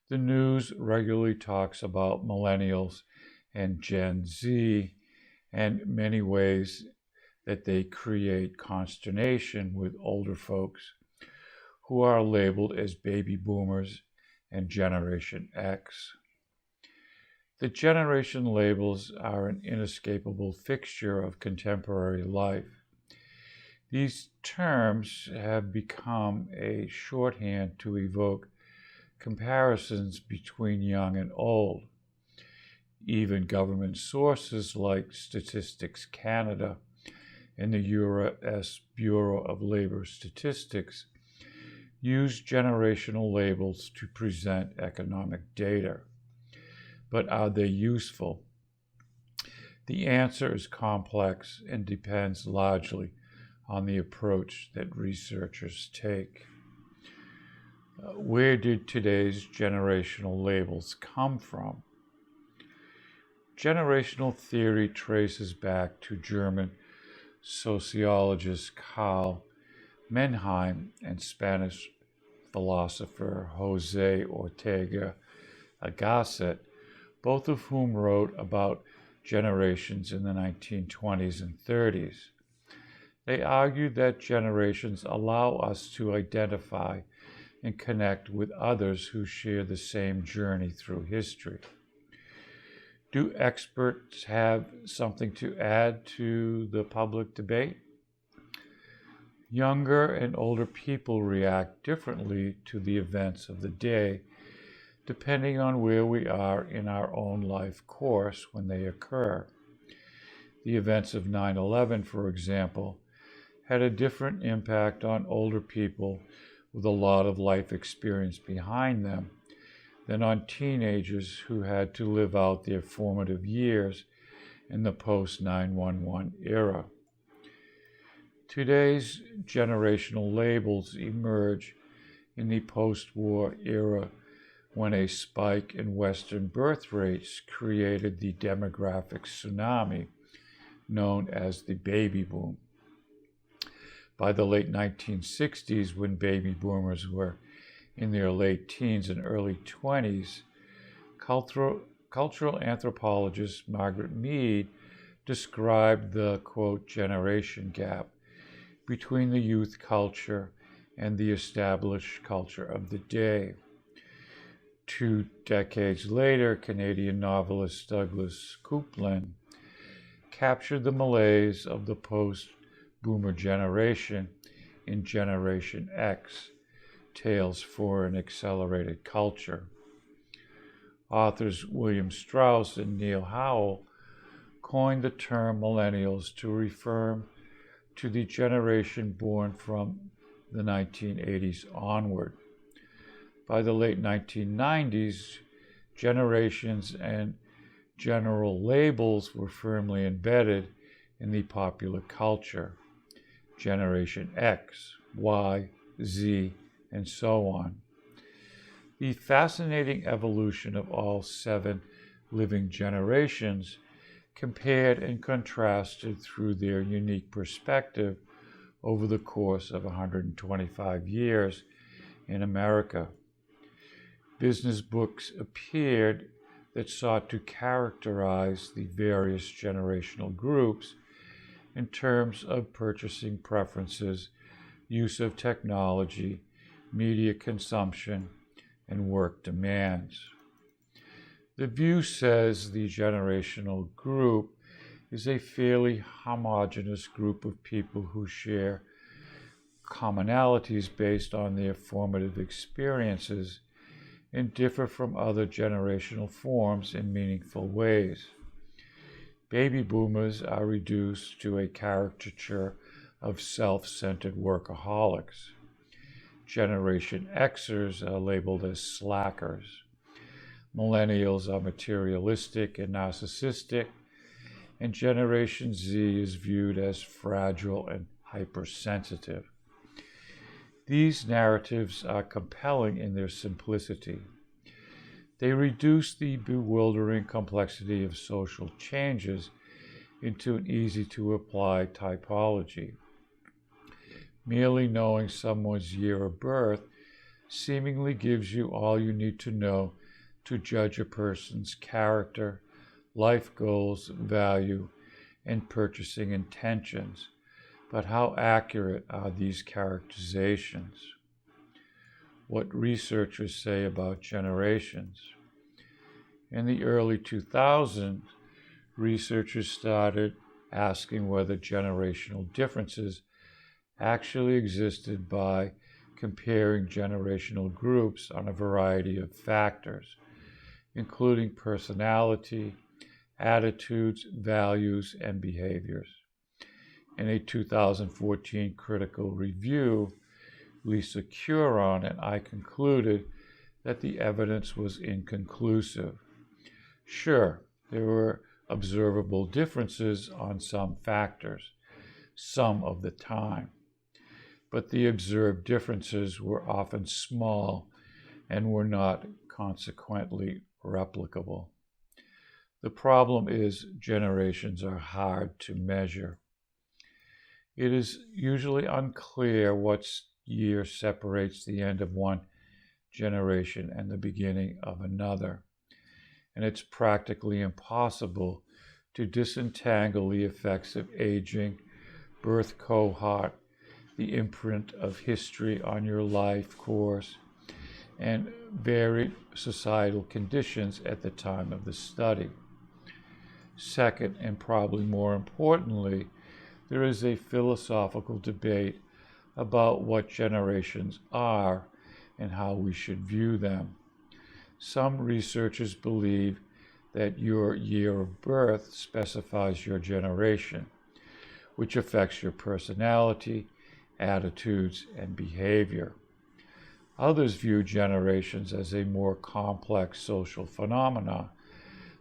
The news regularly talks about millennials and Gen Z and many ways that they create consternation with older folks who are labeled as baby boomers and Generation X. The generation labels are an inescapable fixture of contemporary life. These terms have become a shorthand to evoke comparisons between young and old. Even government sources like Statistics Canada and the U.S. Bureau of Labor Statistics use generational labels to present economic data. But are they useful? The answer is complex and depends largely on the approach that researchers take. Where did today's generational labels come from? Generational theory traces back to German sociologist Karl Mannheim and Spanish philosopher Jose Ortega y Gasset, both of whom wrote about generations in the 1920s and 30s. They argued that generations allow us to identify and connect with others who share the same journey through history. Do experts have something to add to the public debate? Younger and older people react differently to the events of the day, depending on where we are in our own life course when they occur. The events of 9/11, for example, had a different impact on older people with a lot of life experience behind them than on teenagers who had to live out their formative years in the post-9/11 era. Today's generational labels emerge in the post-war era when a spike in Western birth rates created the demographic tsunami known as the baby boom. By the late 1960s, when baby boomers were in their late teens and early 20s, cultural cultural anthropologist Margaret Mead described the, quote, generation gap between the youth culture and the established culture of the day. 2 decades later, Canadian novelist Douglas Coupland captured the malaise of the post-boomer generation in Generation X, Tales for an Accelerated Culture. Authors William Strauss and Neil Howell coined the term millennials to refer to the generation born from the 1980s onward. By the late 1990s, generations and general labels were firmly embedded in the popular culture. Generation X, Y, Z, and so on. The fascinating evolution of all 7 living generations, compared and contrasted through their unique perspective over the course of 125 years in America. Business books appeared that sought to characterize the various generational groups in terms of purchasing preferences, use of technology, media consumption, and work demands. The View says the generational group is a fairly homogeneous group of people who share commonalities based on their formative experiences and differ from other generational forms in meaningful ways. Baby boomers are reduced to a caricature of self-centered workaholics. Generation Xers are labeled as slackers. Millennials are materialistic and narcissistic, and Generation Z is viewed as fragile and hypersensitive. These narratives are compelling in their simplicity. They reduce the bewildering complexity of social changes into an easy-to-apply typology. Merely knowing someone's year of birth seemingly gives you all you need to know to judge a person's character, life goals, value, and purchasing intentions. But how accurate are these characterizations? What researchers say about generations. In the early 2000s, researchers started asking whether generational differences actually existed by comparing generational groups on a variety of factors, including personality, attitudes, values, and behaviors. In a 2014 critical review, Lisa Curon and I concluded that the evidence was inconclusive. Sure, there were observable differences on some factors, some of the time, but the observed differences were often small and were not consequently replicable. The problem is generations are hard to measure. It is usually unclear what year separates the end of one generation and the beginning of another, and it's practically impossible to disentangle the effects of aging, birth cohort, the imprint of history on your life course, and varied societal conditions at the time of the study. Second, and probably more importantly, there is a philosophical debate about what generations are and how we should view them. Some researchers believe that your year of birth specifies your generation, which affects your personality, attitudes, and behavior. Others view generations as a more complex social phenomena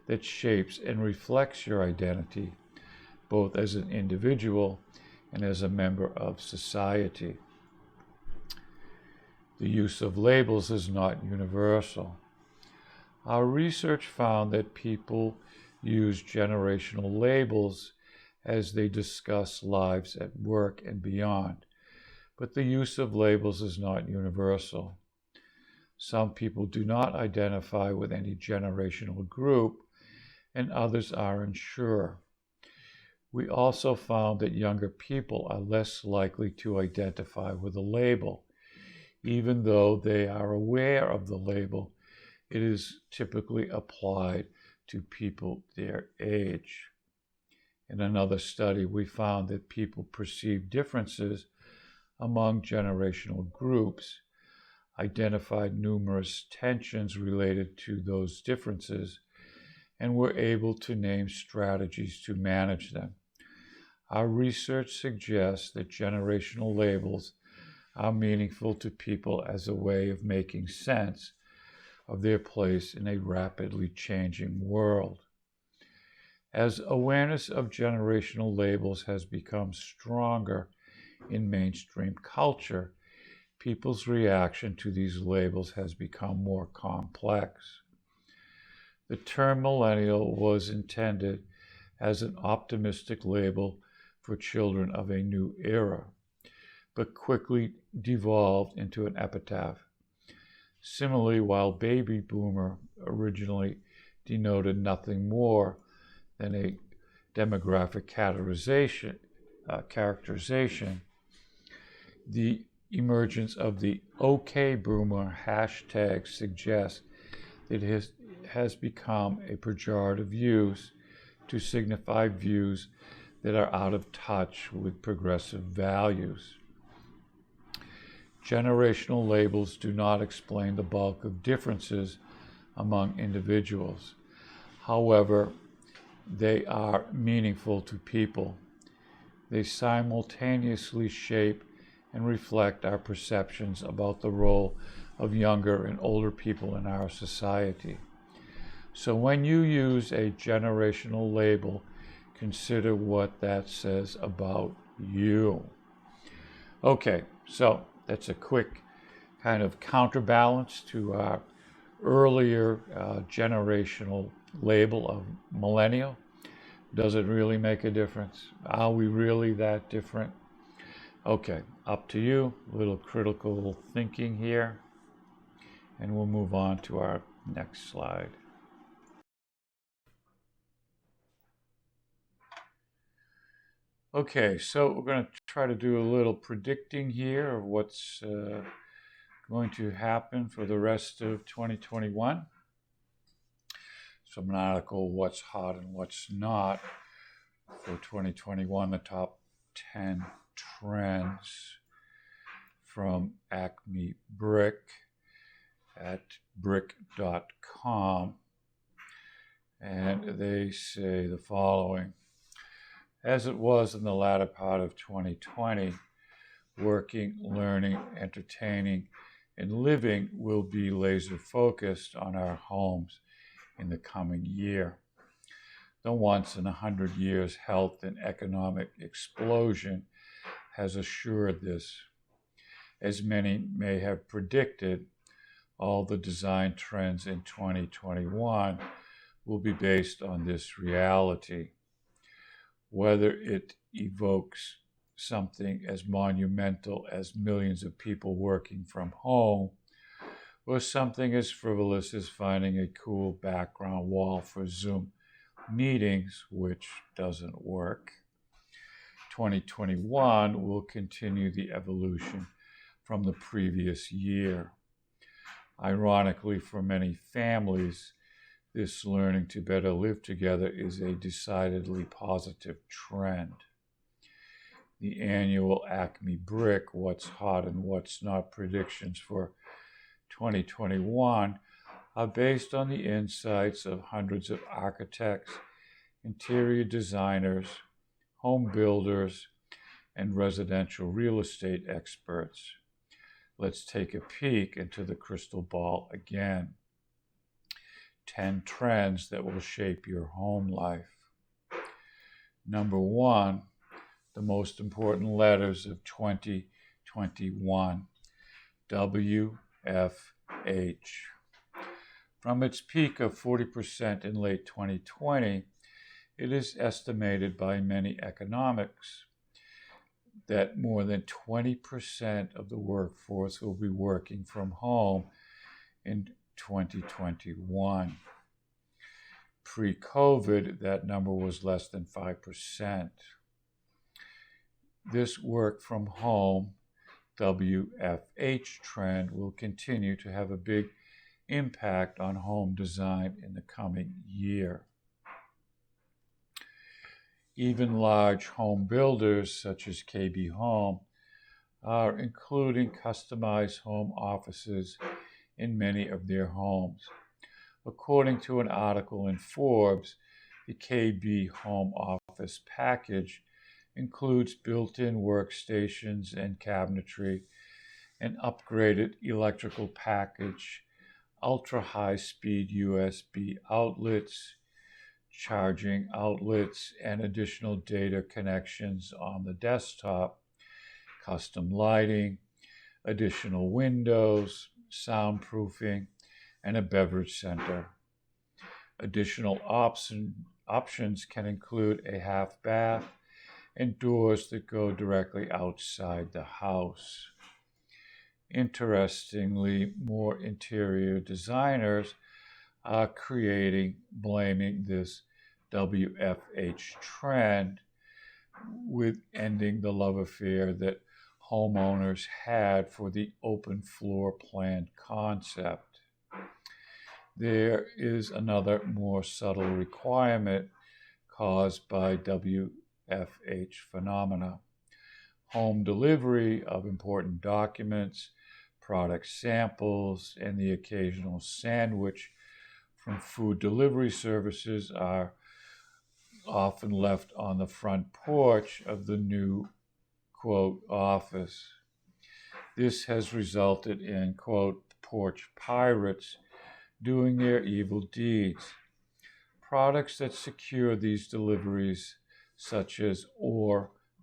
that shapes and reflects your identity, both as an individual and as a member of society. The use of labels is not universal. Our research found that people use generational labels as they discuss lives at work and beyond, but the use of labels is not universal. Some people do not identify with any generational group, and others are unsure. We also found that younger people are less likely to identify with a label. Even though they are aware of the label, it is typically applied to people their age. In another study, we found that people perceive differences among generational groups, identified numerous tensions related to those differences, and were able to name strategies to manage them. Our research suggests that generational labels are meaningful to people as a way of making sense of their place in a rapidly changing world. As awareness of generational labels has become stronger in mainstream culture, people's reaction to these labels has become more complex. The term millennial was intended as an optimistic label for children of a new era, but quickly devolved into an epitaph. Similarly, while baby boomer originally denoted nothing more than a demographic characterization, the emergence of the OK Boomer hashtag suggests that it has become a pejorative use to signify views that are out of touch with progressive values. Generational labels do not explain the bulk of differences among individuals. However, they are meaningful to people. They simultaneously shape and reflect our perceptions about the role of younger and older people in our society. So when you use a generational label, consider what that says about you. Okay, so that's a quick kind of counterbalance to our earlier generational label of millennial. Does it really make a difference? Are we really that different? Okay, up to you. A little critical thinking here. And we'll move on to our next slide. Okay, so we're going to try to do a little predicting here of what's going to happen for the rest of 2021. So an article, What's Hot and What's Not for 2021, the top 10 trends from Acme Brick at brick.com. And they say the following. As it was in the latter part of 2020, working, learning, entertaining, and living will be laser focused on our homes in the coming year. The once in 100 years health and economic explosion has assured this. As many may have predicted, all the design trends in 2021 will be based on this reality. Whether it evokes something as monumental as millions of people working from home, or something as frivolous as finding a cool background wall for Zoom meetings, which doesn't work. 2021 will continue the evolution from the previous year. Ironically, for many families, this learning to better live together is a decidedly positive trend. The annual Acme Brick What's Hot and What's Not predictions for 2021 are based on the insights of hundreds of architects, interior designers, home builders, and residential real estate experts. Let's take a peek into the crystal ball again. 10 trends that will shape your home life. Number 1, the most important letters of 2021, WFH. From its peak of 40% in late 2020, it is estimated by many economics that more than 20% of the workforce will be working from home in 2021. Pre-COVID, that number was less than 5%. This work from home, WFH trend, will continue to have a big impact on home design in the coming year. Even large home builders such as KB Home are including customized home offices in many of their homes. According to an article in Forbes, the KB Home Office package includes built-in workstations and cabinetry, an upgraded electrical package, ultra-high-speed USB outlets, charging outlets, and additional data connections on the desktop, custom lighting, additional windows, soundproofing, and a beverage center. Additional options can include a half bath and doors that go directly outside the house. Interestingly, more interior designers are blaming this WFH trend with ending the love affair that homeowners had for the open floor plan concept. There is another more subtle requirement caused by WFH phenomena. Home delivery of important documents, product samples, and the occasional sandwich from food delivery services are often left on the front porch of the new, quote, office. This has resulted in, quote, porch pirates doing their evil deeds. Products that secure these deliveries, such as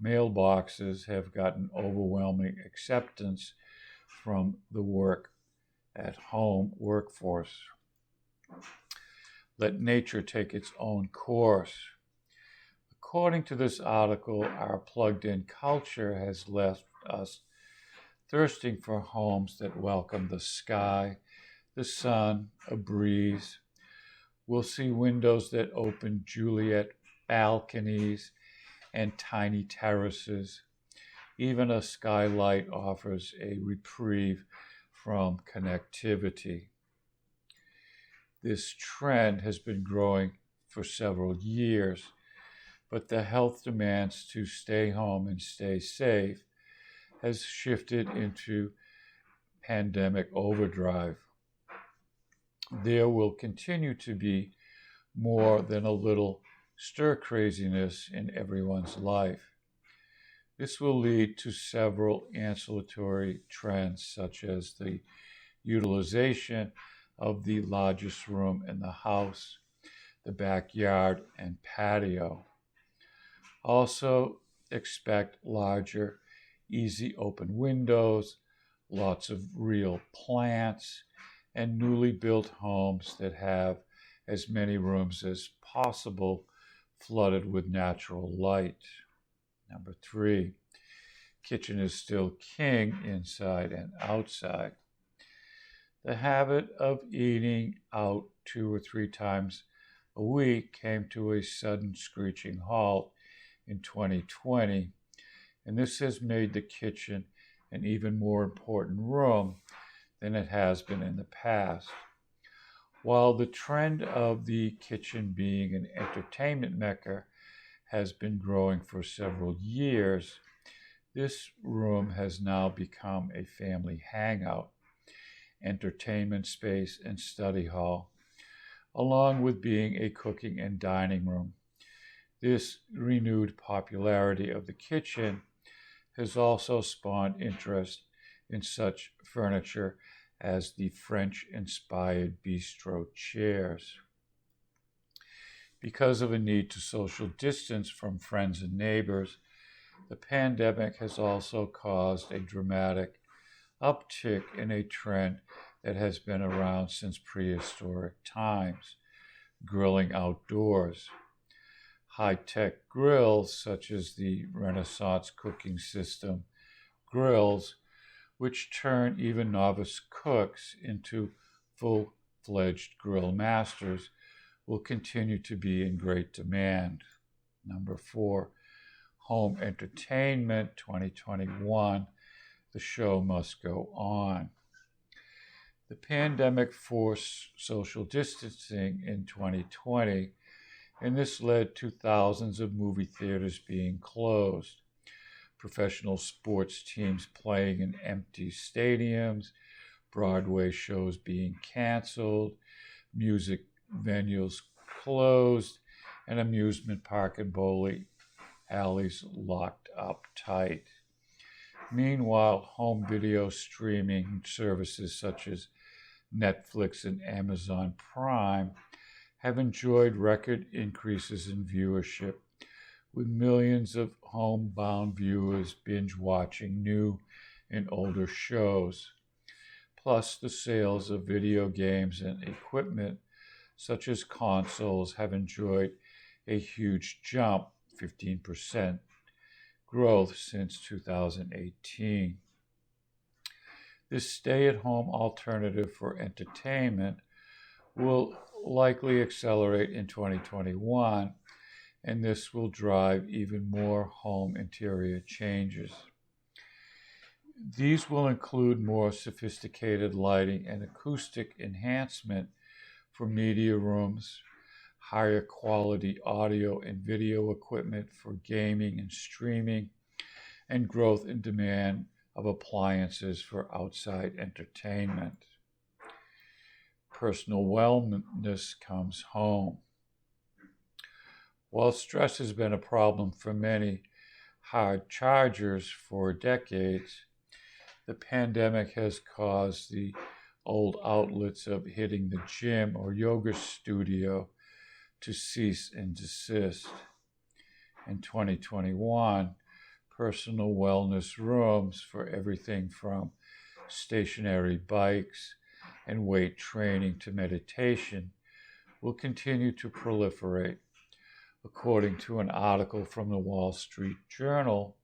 mailboxes, have gotten overwhelming acceptance from the work-at-home workforce. Let nature take its own course. According to this article, our plugged-in culture has left us thirsting for homes that welcome the sky, the sun, a breeze. We'll see windows that open Juliet balconies and tiny terraces. Even a skylight offers a reprieve from connectivity. This trend has been growing for several years, but the health demands to stay home and stay safe has shifted into pandemic overdrive. There will continue to be more than a little stir craziness in everyone's life. This will lead to several ancillary trends, such as the utilization of the largest room in the house, the backyard, and patio. Also, expect larger, easy open windows, lots of real plants, and newly built homes that have as many rooms as possible flooded with natural light. Number 3, kitchen is still king inside and outside. The habit of eating out 2 or 3 times a week came to a sudden screeching halt in 2020, and this has made the kitchen an even more important room than it has been in the past. While the trend of the kitchen being an entertainment mecca has been growing for several years, this room has now become a family hangout, entertainment space, and study hall, along with being a cooking and dining room. This renewed popularity of the kitchen has also spawned interest in such furniture as the French-inspired bistro chairs. Because of a need to social distance from friends and neighbors, the pandemic has also caused a dramatic uptick in a trend that has been around since prehistoric times: grilling outdoors. High-tech grills, such as the Renaissance cooking system grills, which turn even novice cooks into full-fledged grill masters will continue to be in great demand. Number 4, home entertainment 2021. The show must go on. The pandemic forced social distancing in 2020, and this led to thousands of movie theaters being closed, professional sports teams playing in empty stadiums, Broadway shows being canceled, music venues closed, and amusement park and bowling alleys locked up tight. Meanwhile, home video streaming services such as Netflix and Amazon Prime have enjoyed record increases in viewership, with millions of homebound viewers binge watching new and older shows. Plus, the sales of video games and equipment such as consoles have enjoyed a huge jump, 15% growth since 2018. This stay-at-home alternative for entertainment will likely accelerate in 2021, and this will drive even more home interior changes. These will include more sophisticated lighting and acoustic enhancement for media rooms, higher quality audio and video equipment for gaming and streaming, and growth in demand of appliances for outside entertainment. Personal wellness comes home. While stress has been a problem for many hard chargers for decades, the pandemic has caused the old outlets of hitting the gym or yoga studio to cease and desist. In 2021, personal wellness rooms for everything from stationary bikes and weight training to meditation will continue to proliferate. According to an article from the Wall Street Journal,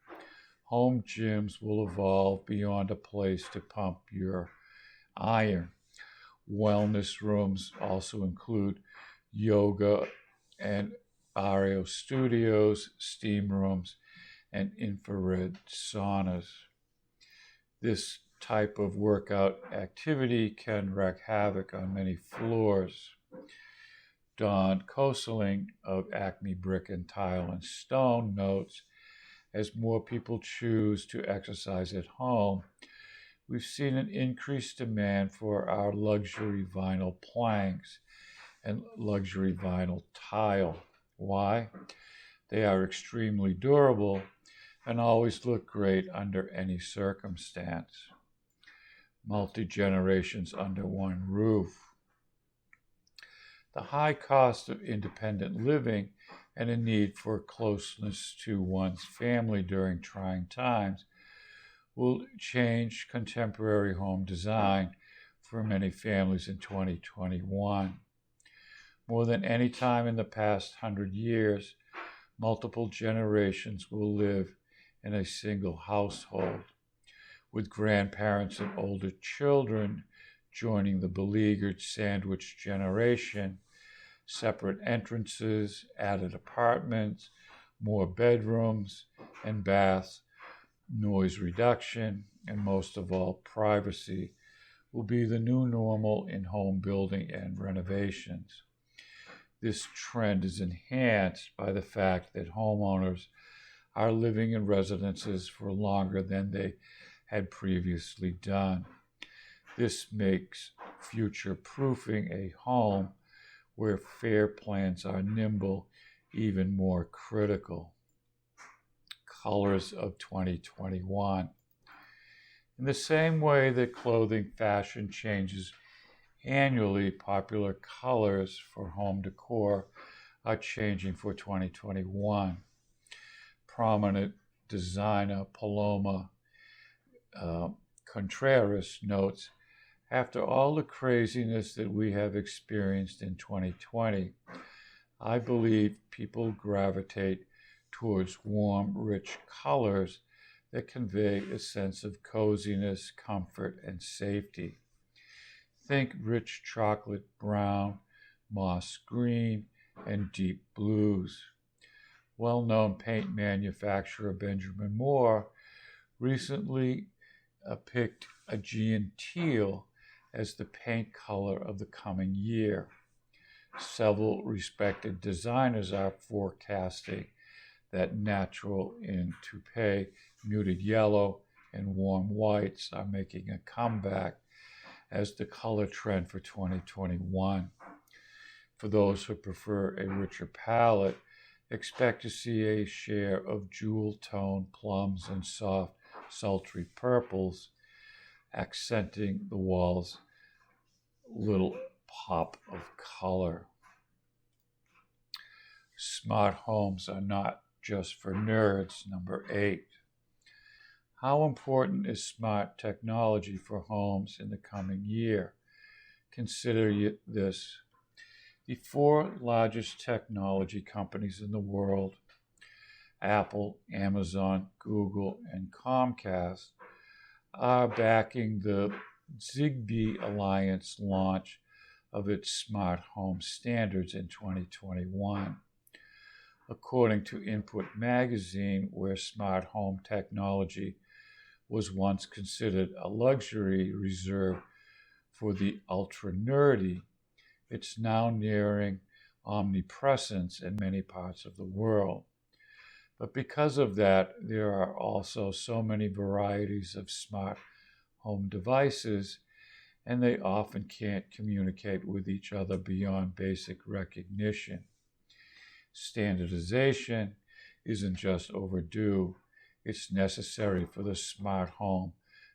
home gyms will evolve beyond a place to pump your iron. Wellness rooms also include yoga and aero studios, steam rooms, and infrared saunas. This type of workout activity can wreak havoc on many floors. Don Koseling of Acme Brick and Tile and Stone notes, as more people choose to exercise at home, we've seen an increased demand for our luxury vinyl planks and luxury vinyl tile. Why? They are extremely durable and always look great under any circumstance. Multi-generations under one roof. The high cost of independent living and a need for closeness to one's family during trying times will change contemporary home design for many families in 2021. More than any time in the past 100 years, multiple generations will live in a single household, with grandparents and older children joining the beleaguered sandwich generation, separate entrances, added apartments, more bedrooms and baths, noise reduction, and most of all, privacy will be the new normal in home building and renovations. This trend is enhanced by the fact that homeowners are living in residences for longer than they had previously done. This makes future-proofing a home where FAIR plans are nimble even more critical. Colors of 2021. In the same way that clothing fashion changes annually, popular colors for home decor are changing for 2021. Prominent designer Paloma Contreras notes, after all the craziness that we have experienced in 2020, I believe people gravitate towards warm, rich colors that convey a sense of coziness, comfort, and safety. Think rich chocolate brown, moss green, and deep blues. Well-known paint manufacturer Benjamin Moore recently picked Aegean teal as the paint color of the coming year. Several respected designers are forecasting that natural in toupe, muted yellow, and warm whites are making a comeback as the color trend for 2021. For those who prefer a richer palette, expect to see a share of jewel tone plums and soft, sultry purples, accenting the walls' little pop of color. Smart homes are not just for nerds. Number 8. How important is smart technology for homes in the coming year? Consider this. The 4 largest technology companies in the world, Apple, Amazon, Google, and Comcast, are backing the Zigbee Alliance launch of its smart home standards in 2021. According to Input magazine, where smart home technology was once considered a luxury reserved for the ultra-nerdy, it's now nearing omnipresence in many parts of the world. But because of that, there are also so many varieties of smart home devices, and they often can't communicate with each other beyond basic recognition. Standardization isn't just overdue, it's necessary for the smart home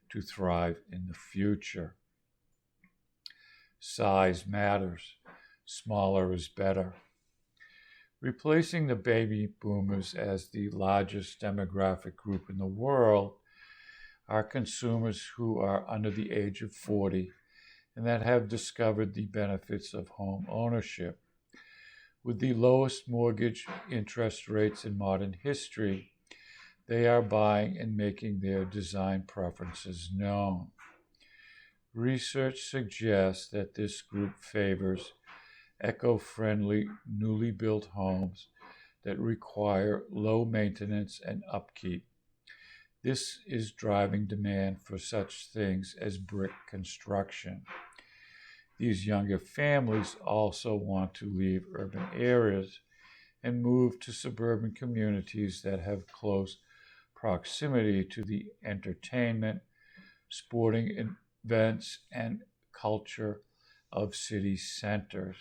to thrive in the future. Size matters. Smaller is better. Replacing the baby boomers as the largest demographic group in the world are consumers who are under the age of 40 and that have discovered the benefits of home ownership. With the lowest mortgage interest rates in modern history, they are buying and making their design preferences known. Research suggests that this group favors eco-friendly, newly built homes that require low maintenance and upkeep. This is driving demand for such things as brick construction. These younger families also want to leave urban areas and move to suburban communities that have close proximity to the entertainment, sporting events, and culture of city centers.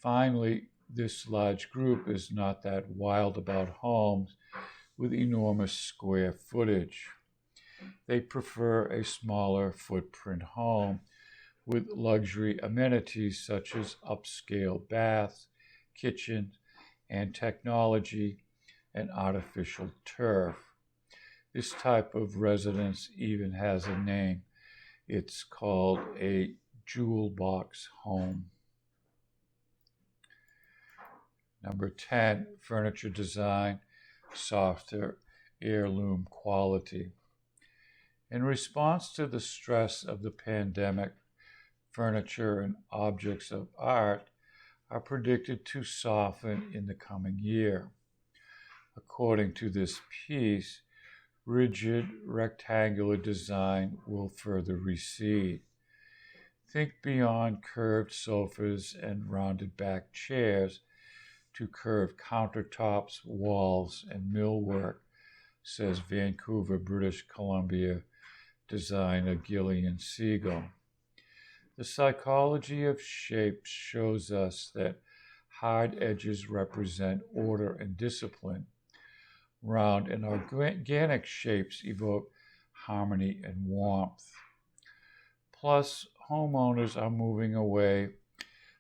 Finally, this large group is not that wild about homes with enormous square footage. They prefer a smaller footprint home with luxury amenities such as upscale baths, kitchens, and technology and artificial turf. This type of residence even has a name. It's called a jewel box home. Number 10, furniture design, softer heirloom quality. In response to the stress of the pandemic, furniture and objects of art are predicted to soften in the coming year. According to this piece, rigid rectangular design will further recede. Think beyond curved sofas and rounded back chairs to curved countertops, walls, and millwork, says Vancouver, British Columbia designer Gillian Siegel. The psychology of shapes shows us that hard edges represent order and discipline. Round and organic shapes evoke harmony and warmth. Plus, homeowners are moving away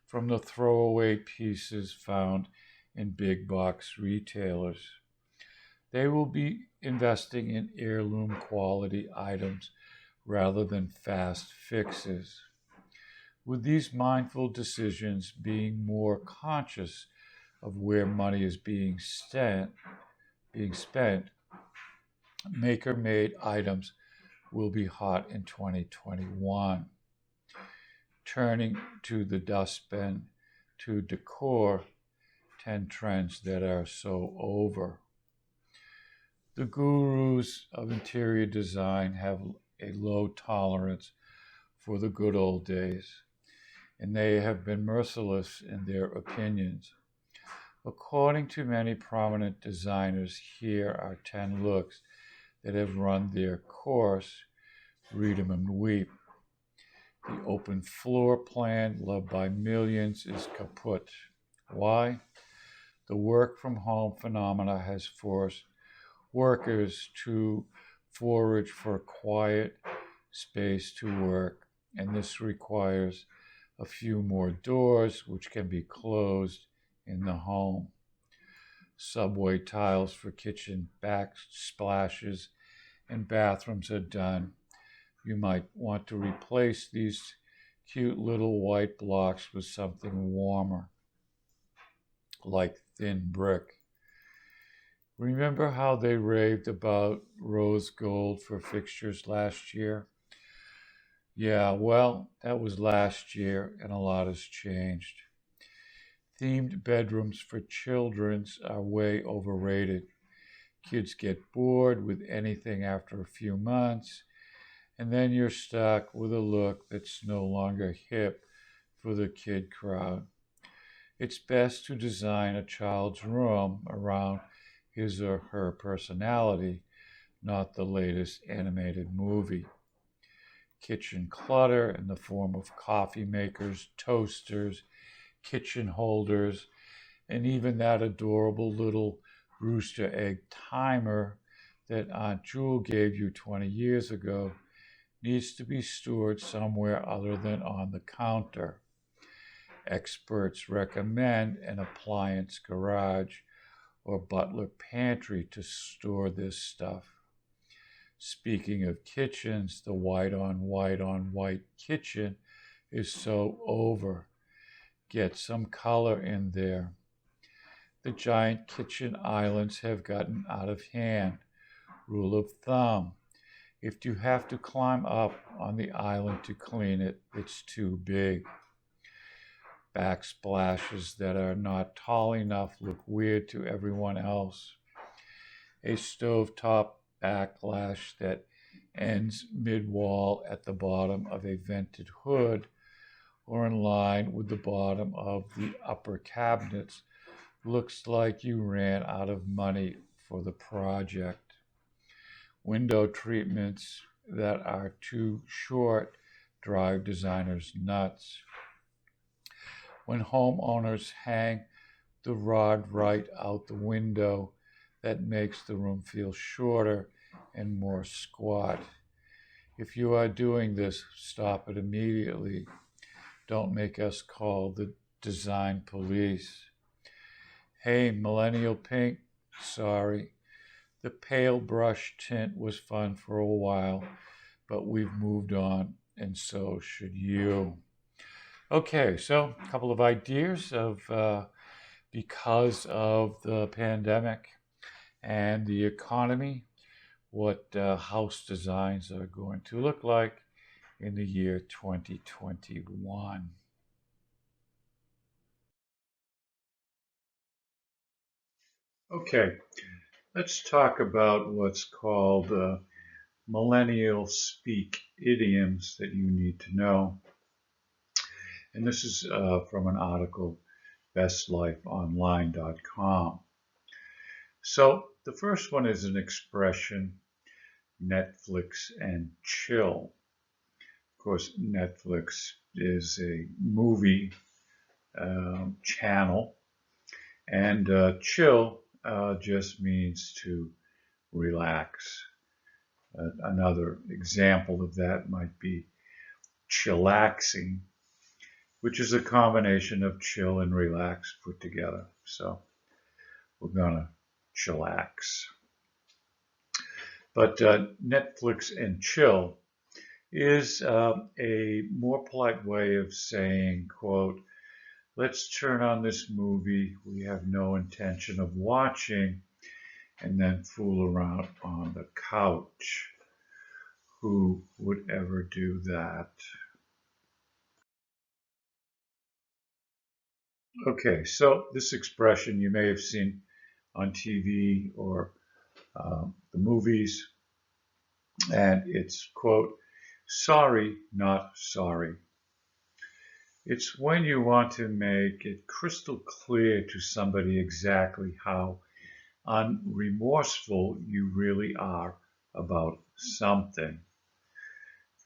from the throwaway pieces found in big box retailers. They will be investing in heirloom quality items rather than fast fixes. With these mindful decisions, being more conscious of where money is being spent, maker-made items will be hot in 2021. turning to the dustbin to decor 10 trends that are so over. The gurus of interior design have a low tolerance for the good old days, and they have been merciless in their opinions. According to many prominent designers, here are 10 looks that have run their course. Read them and weep. The open floor plan, loved by millions, is kaput. Why? The work from home phenomena has forced workers to forage for quiet space to work, and this requires a few more doors which can be closed in the home. Subway tiles for kitchen backsplashes and bathrooms are done. You might want to replace these cute little white blocks with something warmer, like thin brick. Remember how they raved about rose gold for fixtures last year? Yeah, well, that was last year, and a lot has changed. Themed bedrooms for children's are way overrated. Kids get bored with anything after a few months, and then you're stuck with a look that's no longer hip for the kid crowd. It's best to design a child's room around his or her personality, not the latest animated movie. Kitchen clutter in the form of coffee makers, toasters, kitchen holders, and even that adorable little rooster egg timer that Aunt Jewel gave you 20 years ago needs to be stored somewhere other than on the counter. Experts recommend an appliance garage or butler pantry to store this stuff. Speaking of kitchens, the white on white kitchen is so over. Get some color in there. The giant kitchen islands have gotten out of hand. Rule of thumb: if you have to climb up on the island to clean it, it's too big. Backsplashes that are not tall enough look weird to everyone else. A stovetop backlash that ends mid-wall at the bottom of a vented hood or in line with the bottom of the upper cabinets looks like you ran out of money for the project. Window treatments that are too short drive designers nuts. When homeowners hang the rod right out the window, that makes the room feel shorter and more squat. If you are doing this, stop it immediately. Don't make us call the design police. Hey, millennial pink, sorry. The pale brush tint was fun for a while, but we've moved on, and so should you. Okay, so a couple of ideas of because of the pandemic and the economy, what house designs are going to look like in the year 2021. Okay, let's talk about what's called millennial speak idioms that you need to know. And this is from an article, bestlifeonline.com. So the first one is an expression, Netflix and chill. Of course, Netflix is a movie channel, and chill just means to relax. Another example of that might be chillaxing, which is a combination of chill and relax put together. So we're gonna chillax. But Netflix and chill is a more polite way of saying, quote, let's turn on this movie we have no intention of watching and then fool around on the couch. Who would ever do that? Okay, so this expression you may have seen on TV or the movies, and it's, quote, sorry, not sorry. It's when you want to make it crystal clear to somebody exactly how unremorseful you really are about something.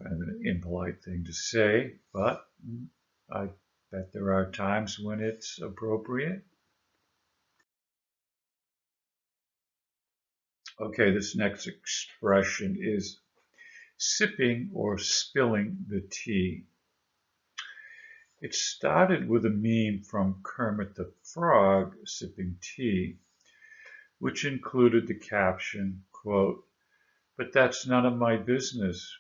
Kind of an impolite thing to say, but I bet there are times when it's appropriate. Okay, this next expression is sipping or spilling the tea. It started with a meme from Kermit the Frog sipping tea, which included the caption, quote, but that's none of my business.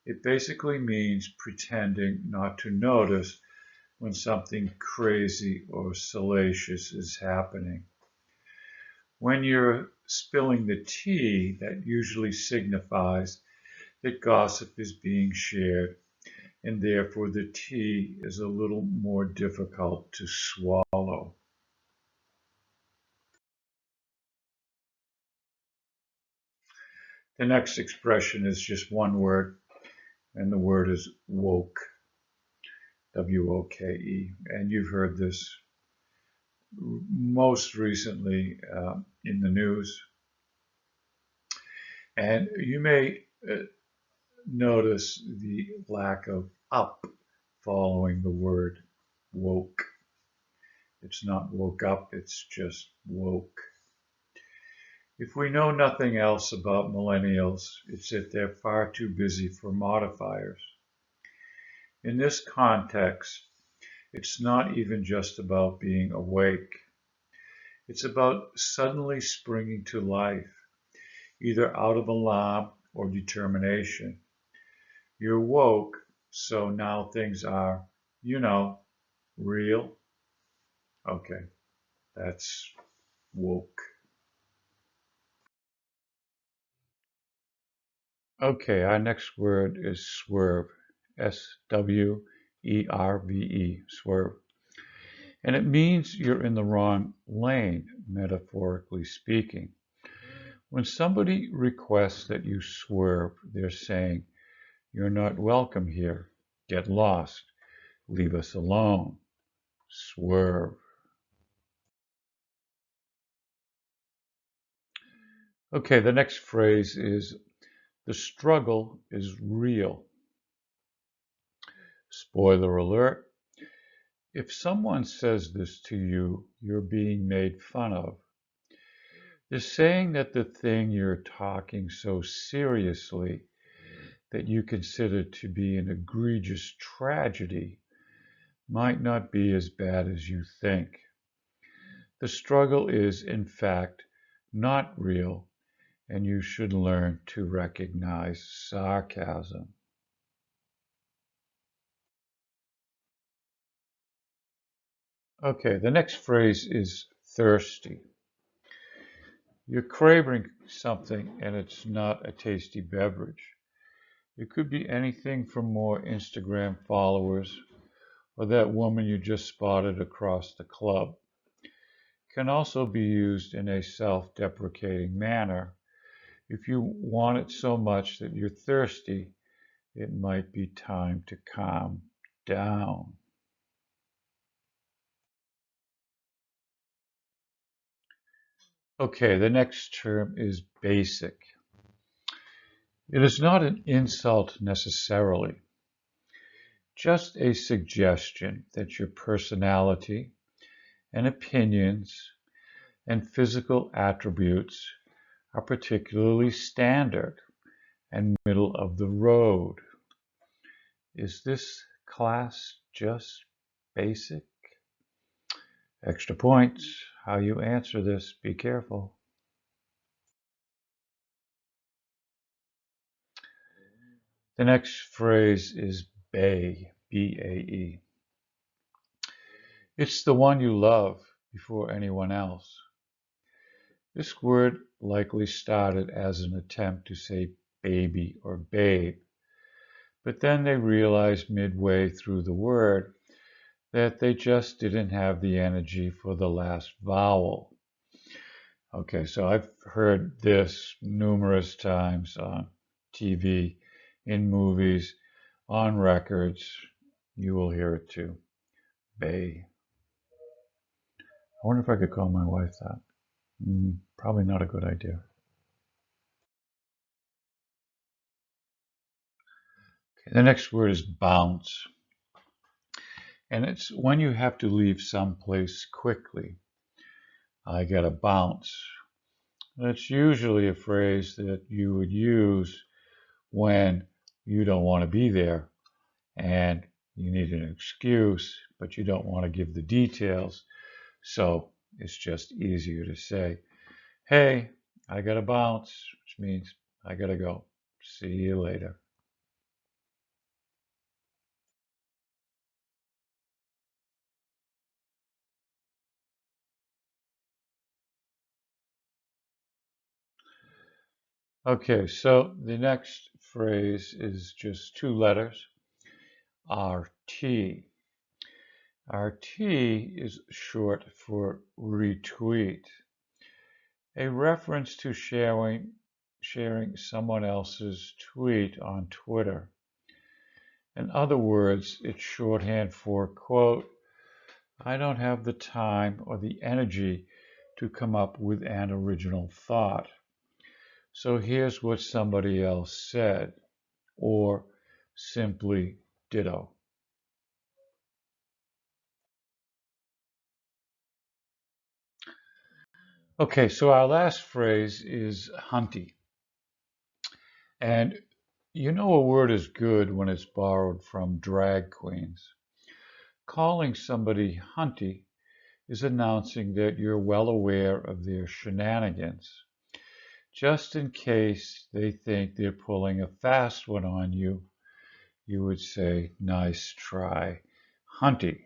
It basically means pretending not to notice when something crazy or salacious is happening. When you're spilling the tea, that usually signifies that gossip is being shared, and therefore the tea is a little more difficult to swallow. The next expression is just one word, and the word is woke, W-O-K-E. And you've heard this most recently in the news. And you may notice the lack of up following the word woke. It's not woke up, it's just woke. If we know nothing else about millennials, it's that they're far too busy for modifiers. In this context, it's not even just about being awake. It's about suddenly springing to life, either out of alarm or determination. You're woke, so now things are, real. Okay, that's woke. Okay, our next word is swerve. S-W-E-R-V-E, swerve. And it means you're in the wrong lane, metaphorically speaking. When somebody requests that you swerve, they're saying, you're not welcome here. Get lost. Leave us alone. Swerve. Okay, the next phrase is the struggle is real. Spoiler alert. If someone says this to you, you're being made fun of. They're saying that the thing you're talking so seriously that you consider to be an egregious tragedy might not be as bad as you think. The struggle is, in fact, not real, and you should learn to recognize sarcasm. Okay, the next phrase is thirsty. You're craving something and it's not a tasty beverage. It could be anything from more Instagram followers or that woman you just spotted across the club. It can also be used in a self-deprecating manner. If you want it so much that you're thirsty, it might be time to calm down. Okay, the next term is basic. It is not an insult necessarily, just a suggestion that your personality and opinions and physical attributes are particularly standard and middle of the road. Is this class just basic? Extra points. How you answer this, be careful. The next phrase is bae, B-A-E. It's the one you love before anyone else. This word likely started as an attempt to say baby or babe, but then they realized midway through the word that they just didn't have the energy for the last vowel. Okay, so I've heard this numerous times on TV, in movies, on records. You will hear it too. Bay. I wonder if I could call my wife that. Probably not a good idea. Okay, the next word is bounce. And it's when you have to leave someplace quickly. I gotta bounce. That's usually a phrase that you would use when you don't want to be there and you need an excuse, but you don't want to give the details. So it's just easier to say, hey, I gotta bounce, which means I gotta go. See you later. Okay, so the next phrase is just two letters, RT. RT is short for retweet, a reference to sharing someone else's tweet on Twitter. In other words, it's shorthand for, quote, I don't have the time or the energy to come up with an original thought. So here's what somebody else said, or simply ditto. Okay, so our last phrase is hunty. And you know a word is good when it's borrowed from drag queens. Calling somebody hunty is announcing that you're well aware of their shenanigans. Just in case they think they're pulling a fast one on you, you would say, nice try, hunty.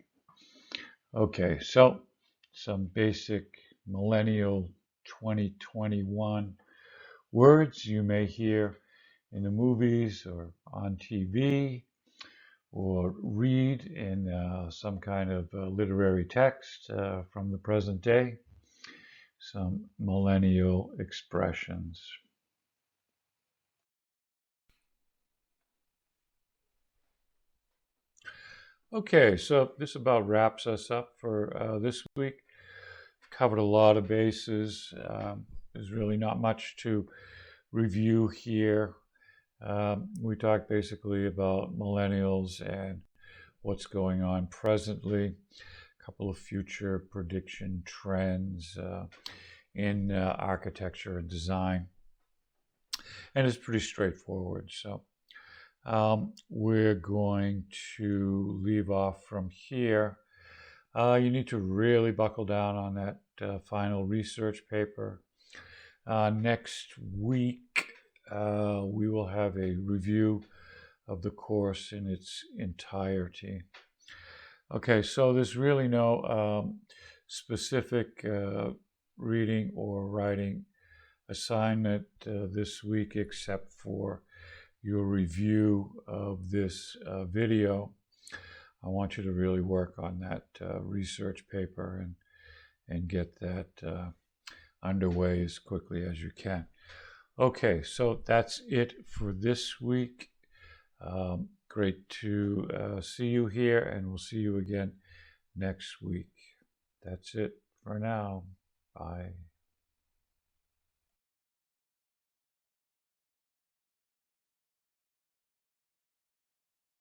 Okay, so some basic millennial 2021 words you may hear in the movies or on TV or read in some kind of literary text from the present day. Some millennial expressions. Okay, so this about wraps us up for this week. Covered a lot of bases. There's really not much to review here. We talked basically about millennials and what's going on presently, a couple of future prediction trends in architecture and design, and it's pretty straightforward. So we're going to leave off from here. You need to really buckle down on that final research paper. Next week, we will have a review of the course in its entirety. Okay, so there's really no specific reading or writing assignment this week except for your review of this video. I want you to really work on that research paper and get that underway as quickly as you can. Okay, so that's it for this week. Great to see you here, and we'll see you again next week. That's it for now. Bye.